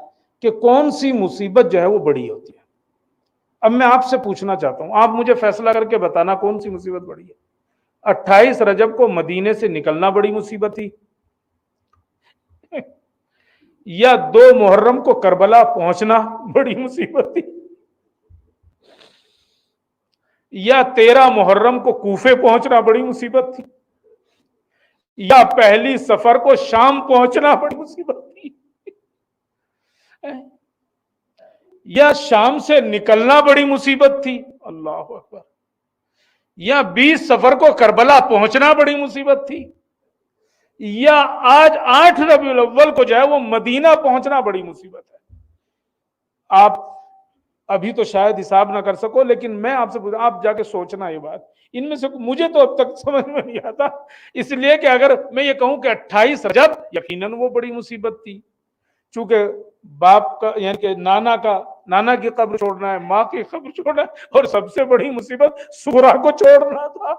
کہ کون سی مصیبت جو ہے وہ بڑی ہوتی ہے. اب میں آپ سے پوچھنا چاہتا ہوں, آپ مجھے فیصلہ کر کے بتانا کون سی مصیبت بڑی ہے. 28 رجب کو مدینے سے نکلنا بڑی مصیبت تھی, یا 2 محرم کو کربلا پہنچنا بڑی مصیبت تھی, یا 13 محرم کو کوفے پہنچنا بڑی مصیبت تھی, یا 1 صفر کو شام پہنچنا بڑی مصیبت تھی, یا شام سے نکلنا بڑی مصیبت تھی, اللہ اکبر, یا 20 صفر کو کربلا پہنچنا بڑی مصیبت تھی, یا آج 8 ربیع الاول کو جو ہے وہ مدینہ پہنچنا بڑی مصیبت ہے. آپ ابھی تو شاید حساب نہ کر سکو, لیکن میں آپ سے پوچھتا ہوں, آپ جا کے سوچنا یہ بات. ان میں سے مجھے تو اب تک سمجھ میں نہیں آتا, اس لیے کہ اگر میں یہ کہوں کہ 28 رجب, یقیناً وہ بڑی مصیبت تھی, چونکہ باپ کا یعنی کہ نانا کی قبر چھوڑنا ہے, ماں کی قبر چھوڑنا ہے, اور سب سے بڑی مصیبت سورا کو چھوڑنا تھا.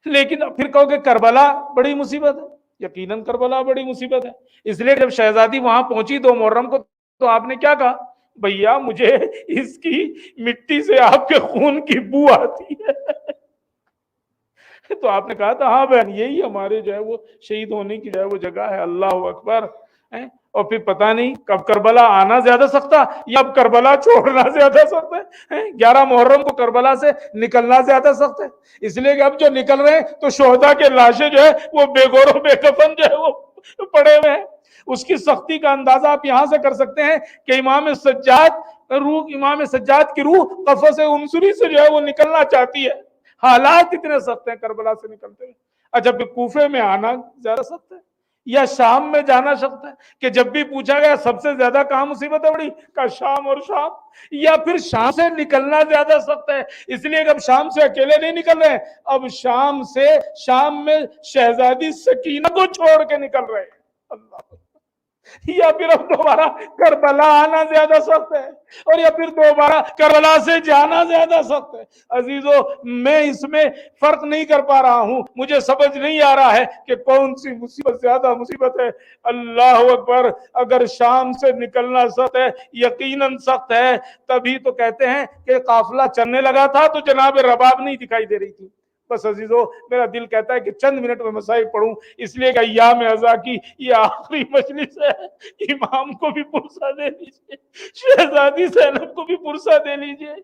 لیکن پھر کہو کہ کربلا بڑی مصیبت ہے, یقیناً کربلا بڑی مصیبت ہے. اس لیے جب شہزادی وہاں پہنچی 2 محرم کو, تو آپ نے کیا کہا, بھیا مجھے اس کی مٹی سے آپ کے خون کی بو آتی ہے. تو آپ نے کہا تھا ہاں بہن, یہی ہمارے جو ہے وہ شہید ہونے کی جو ہے وہ جگہ ہے. اللہ اکبر. اور پھر پتہ نہیں کب کربلا آنا زیادہ سخت ہے, یا اب کربلا چھوڑنا زیادہ سخت ہے. 11 محرم کو کربلا سے نکلنا زیادہ سخت ہے, اس لیے کہ اب جو نکل رہے ہیں تو شہداء کے لاشیں جو ہے وہ بے گور و بے کفن جو ہے وہ پڑے ہوئے ہیں. اس کی سختی کا اندازہ آپ یہاں سے کر سکتے ہیں کہ امام سجاد کی روح قفص عنصری سے جو ہے وہ نکلنا چاہتی ہے. حالات اتنے سخت ہیں کربلا سے نکلتے ہیں. اچھا, کوفے میں آنا زیادہ سخت ہے, یا شام میں جانا سخت ہے, کہ جب بھی پوچھا گیا سب سے زیادہ کہاں مصیبت ہے بڑی, کا شام اور شام, یا پھر شام سے نکلنا زیادہ سخت ہے. اس لیے کہ اب شام سے اکیلے نہیں نکل رہے ہیں, اب شام میں شہزادی سکینہ کو چھوڑ کے نکل رہے ہیں. اللہ, یا پھر اب دوبارہ کربلا آنا زیادہ سخت ہے, اور یا پھر دوبارہ کربلا سے جانا زیادہ سخت ہے. عزیزو, میں اس میں فرق نہیں کر پا رہا ہوں, مجھے سمجھ نہیں آ رہا ہے کہ کون سی مصیبت زیادہ مصیبت ہے. اللہ اکبر. اگر شام سے نکلنا سخت ہے, یقیناً سخت ہے, تبھی تو کہتے ہیں کہ قافلہ چلنے لگا تھا تو جناب رباب نہیں دکھائی دے رہی تھی. بس عزیزو, میرا دل کہتا ہے کہ چند منٹ میں مسائل پڑھوں, اس لیے کہ ایام عزا کی یہ آخری مجلس ہے. امام کو بھی پرسہ دے لیجئے, شہزادی زینب کو بھی پرسہ دے لیجئے,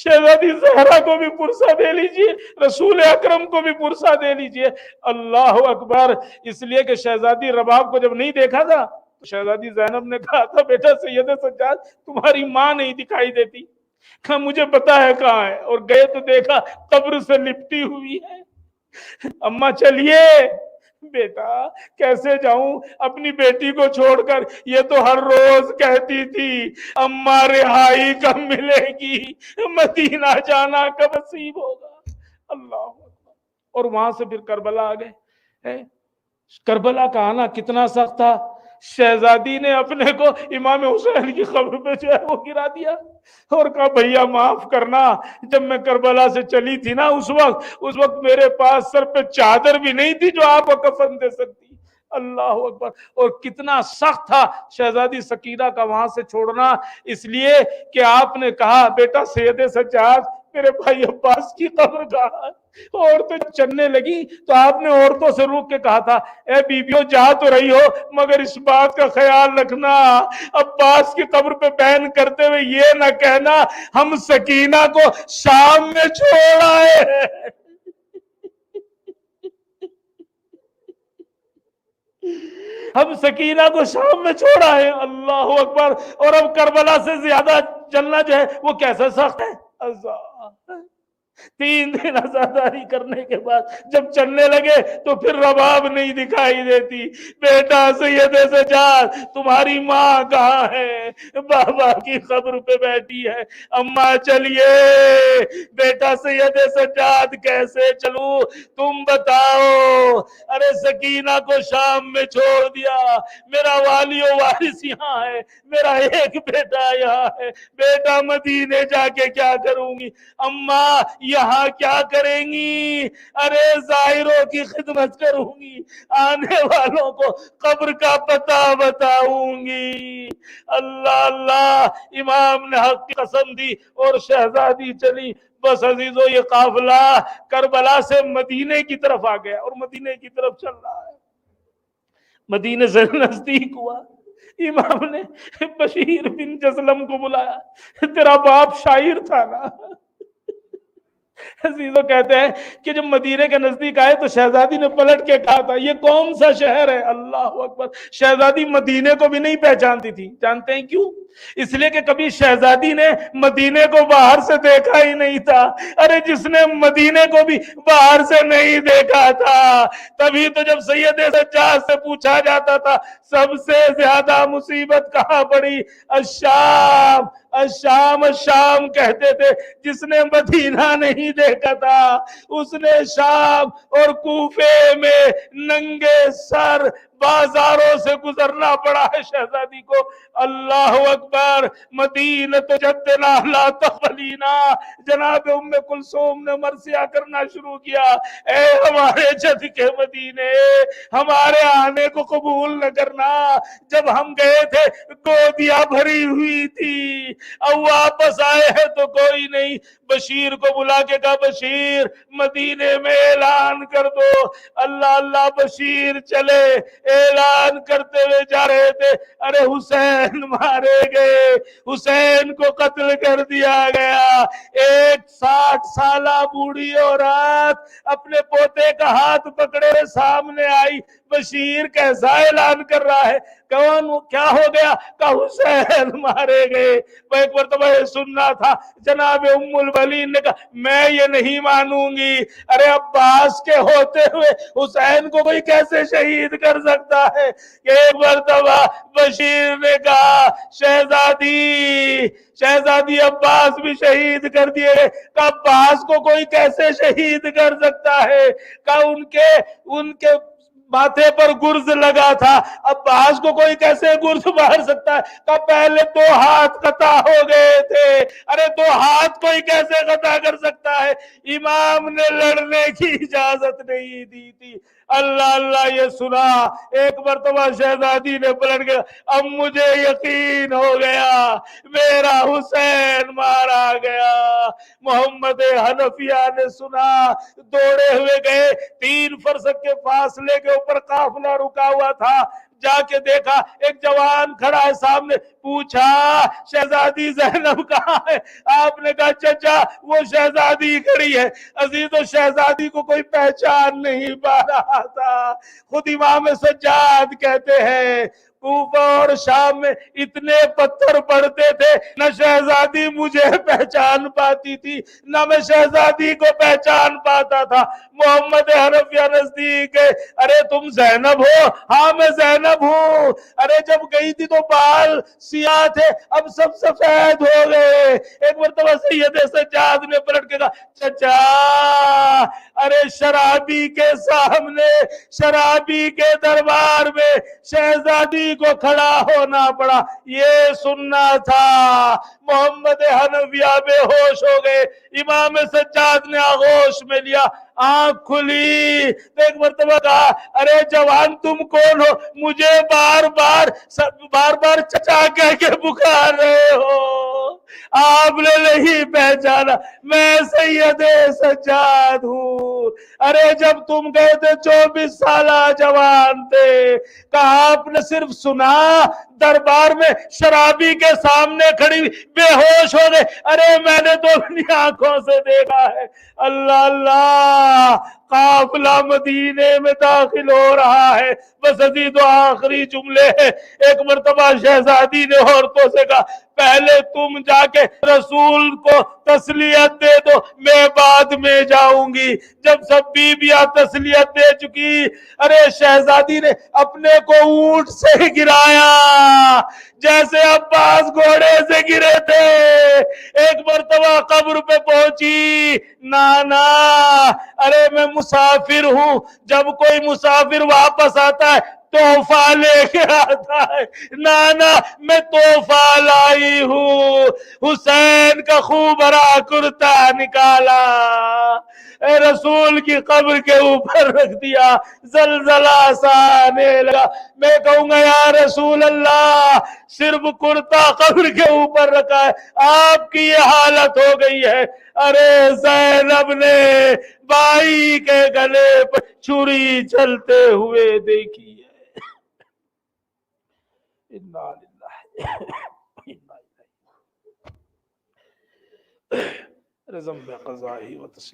شہزادی زہرا کو بھی پرسہ دے لیجئے, رسول اکرم کو بھی پرسہ دے لیجئے. اللہ اکبر. اس لیے کہ شہزادی رباب کو جب نہیں دیکھا تھا تو شہزادی زینب نے کہا تھا, بیٹا سید سجاد تمہاری ماں نہیں دکھائی دیتی, مجھے پتا ہے کہاں ہے, اور گئے تو دیکھا قبر سے لپٹی ہوئی ہے. اماں چلیے, بیٹا کیسے جاؤں اپنی بیٹی کو چھوڑ کر، یہ تو ہر روز کہتی تھی اماں رہائی کب ملے گی، مدینہ جانا کب نصیب ہوگا۔ اللہ اکبر۔ اور وہاں سے پھر کربلا آ گئے۔ کربلا کا آنا کتنا سخت تھا، شہزادی نے اپنے کو امام حسین کی قبر پہ جو ہے وہ گرا دیا اور کہا بھیا معاف کرنا، جب میں کربلا سے چلی تھی نا اس وقت میرے پاس سر پہ چادر بھی نہیں تھی جو آپ کو کفن دے سکتی۔ اللہ اکبر۔ اور کتنا سخت تھا شہزادی سکینہ کا وہاں سے چھوڑنا، اس لیے کہ آپ نے کہا بیٹا سید سجاد میرے بھائی عباس کی قبر کہاں ہے؟ عورتیں چلنے لگی تو آپ نے عورتوں سے روک کے کہا تھا اے بیویوں جا تو رہی ہو مگر اس بات کا خیال رکھنا عباس کی قبر پہ بیان کرتے ہوئے یہ نہ کہنا ہم سکینہ کو شام میں چھوڑ آئے۔ ہم سکینہ کو شام میں چھوڑ آئے۔ اللہ اکبر۔ اور اب کربلا سے زیادہ چلنا جو ہے وہ کیسا سخت ہے۔ اللہ 3 دن عزاداری کرنے کے بعد جب چلنے لگے تو پھر رباب نہیں دکھائی دیتی۔ بیٹا سید سجاد تمہاری ماں کہاں ہے؟ بابا کی قبر پہ بیٹھی ہے۔ اماں چلیے۔ بیٹا سید سجاد کیسے چلوں تم بتاؤ؟ ارے سکینہ کو شام میں چھوڑ دیا، میرا والی و وارث یہاں ہے، میرا ایک بیٹا یہاں ہے، بیٹا مدینے جا کے کیا کروں گی؟ اماں یہاں کیا کریں گی؟ ارے ظاہروں کی خدمت کروں گی، آنے والوں کو قبر کا پتہ بتاؤں گی۔ اللہ اللہ۔ امام نے حق کی قسم دی اور شہزادی چلی۔ بس عزیزو یہ قافلہ کربلا سے مدینے کی طرف آ گیا اور مدینے کی طرف چل رہا ہے۔ مدینے سے نزدیک ہوا، امام نے بشیر بن جسلم کو بلایا، تیرا باپ شاعر تھا نا؟ عزیزو کہتے ہیں کہ جب مدینے کے نزدیک آئے تو شہزادی نے پلٹ کے کہا تھا یہ کون سا شہر ہے؟ اللہ اکبر۔ شہزادی مدینے کو بھی نہیں پہچانتی تھی۔ جانتے ہیں کیوں؟ اس لیے کہ کبھی شہزادی نے مدینے کو باہر سے دیکھا ہی نہیں تھا۔ ارے جس نے مدینے کو بھی باہر سے نہیں دیکھا تھا، تبھی تو جب سید سجاد سے پوچھا جاتا تھا سب سے زیادہ مصیبت کہاں پڑی؟ الشام الشام الشام کہتے تھے۔ جس نے مدینہ نہیں دیکھا تھا اس نے شام اور کوفے میں ننگے سر بازاروں سے گزرنا پڑا ہے شہزادی کو۔ اللہ اکبر۔ مدینہ جدنا لا تقبلینا، جناب ام کلثوم نے مرثیہ کرنا شروع کیا، اے ہمارے جد کے مدینے ہمارے آنے کو قبول نہ کرنا۔ جب ہم گئے تھے گودیاں بھری ہوئی تھی، اب واپس آئے ہیں تو کوئی نہیں۔ بشیر کو بلا کے کہا بشیر مدینے میں اعلان کر دو۔ اللہ اللہ۔ بشیر چلے، اعلان کرتے ہوئے جا رہے تھے، ارے حسین مارے گئے، حسین کو قتل کر دیا گیا۔ ایک 60 سالہ بوڑھی عورت اپنے پوتے کا ہاتھ پکڑے سامنے آئی، بشیر کیسا اعلان کر رہا ہے؟ کون کیا ہو گیا؟ کہ حسین مارے گئے۔ وہ ایک مرتبہ یہ سننا تھا۔ جناب ام البلین نے کہا میں یہ نہیں مانوں گی، ارے عباس کے ہوتے ہوئے حسین کو کوئی کیسے شہید کر سکتا ہے؟ ایک مرتبہ بشیر نے کہا شہزادی عباس بھی شہید کر دیے گئے۔ کہ عباس کو کوئی کیسے شہید کر سکتا ہے؟ کہ ان کے ماتھے پر گرز لگا تھا، عباس کو کوئی کیسے گرز مار سکتا ہے؟ کہ پہلے 2 ہاتھ قطع ہو گئے تھے، ارے 2 ہاتھ کوئی کیسے قطع کر سکتا ہے؟ امام نے لڑنے کی اجازت نہیں دی تھی۔ اللہ اللہ۔ یہ سنا ایک مرتبہ شہزادی نے پلٹ گیا، اب مجھے یقین ہو گیا میرا حسین مارا گیا۔ محمد حنفیہ نے سنا، دوڑے ہوئے گئے، 3 فرسخ کے فاصلے کے اوپر قافلہ رکا ہوا تھا، جا کے دیکھا ایک جوان کھڑا ہے سامنے، پوچھا شہزادی زینب کہاں ہے؟ آپ نے کہا چچا وہ شہزادی کھڑی ہے۔ عزیز و شہزادی کو کوئی پہچان نہیں پا رہا تھا۔ خود امام سجاد کہتے ہیں کوفہ اور شام میں اتنے پتھر پڑتے تھے، نہ شہزادی مجھے پہچان پاتی تھی نہ میں شہزادی کو پہچان پاتا تھا۔ محمد حنفیہ نزدیک ہے، ارے تم زینب ہو؟ ہاں میں زینب ہوں۔ ارے جب گئی تھی تو بال سیاہ تھے، اب سب سفید ہو گئے۔ ایک مرتبہ سید سجاد نے پلٹ کے کہا چچا، ارے شرابی کے سامنے، شرابی کے دربار میں شہزادی کو کھڑا ہونا پڑا، یہ سننا تھا۔ محمد حنفیہ بے ہوش ہو گئے، امام سجاد نے آغوش میں لیا، آنکھ کھلی تو ایک مرتبہ کہا ارے جوان تم کون ہو؟ مجھے بار بار چچا کہہ کے پکار رہے ہو۔ آپ نے نہیں پہچانا، میں سید سجاد ہوں۔ ارے جب تم گئے تھے 24 سالہ جوان تھے، کہا آپ نے صرف سنا، دربار میں شرابی کے سامنے کھڑی بے ہوش ہو گئے۔ ارے میں نے تو اپنی آنکھوں سے دیکھا ہے۔ اللہ اللہ، قافلہ مدینے میں داخل ہو رہا ہے، بس ابھی تو آخری جملے ہیں۔ ایک مرتبہ شہزادی نے عورتوں سے کہا پہلے تم جا کے رسول کو تسلیت دے دو، میں بعد میں جاؤں گی۔ جب سب بیویاں تسلیت دے چکی، ارے شہزادی نے اپنے کو اونٹ سے گرایا جیسے عباس گھوڑے سے گرے تھے۔ ایک مرتبہ قبر پہ پہنچی، نانا ارے میں مسافر ہوں، جب کوئی مسافر واپس آتا ہے تحفہ لے کے آتا ہے، نانا میں تحفہ لائی ہوں۔ حسین کا خوب بھرا کرتا نکالا، اے رسول کی قبر کے اوپر رکھ دیا، زلزلہ سا آنے لگا۔ میں کہوں گا یا رسول اللہ، صرف کرتا قبر کے اوپر رکھا ہے، آپ کی یہ حالت ہو گئی ہے۔ ارے زینب نے بائی کے گلے پر چھری چلتے ہوئے دیکھی ہے۔ انا للہ رزم بقضائی و تسلیم۔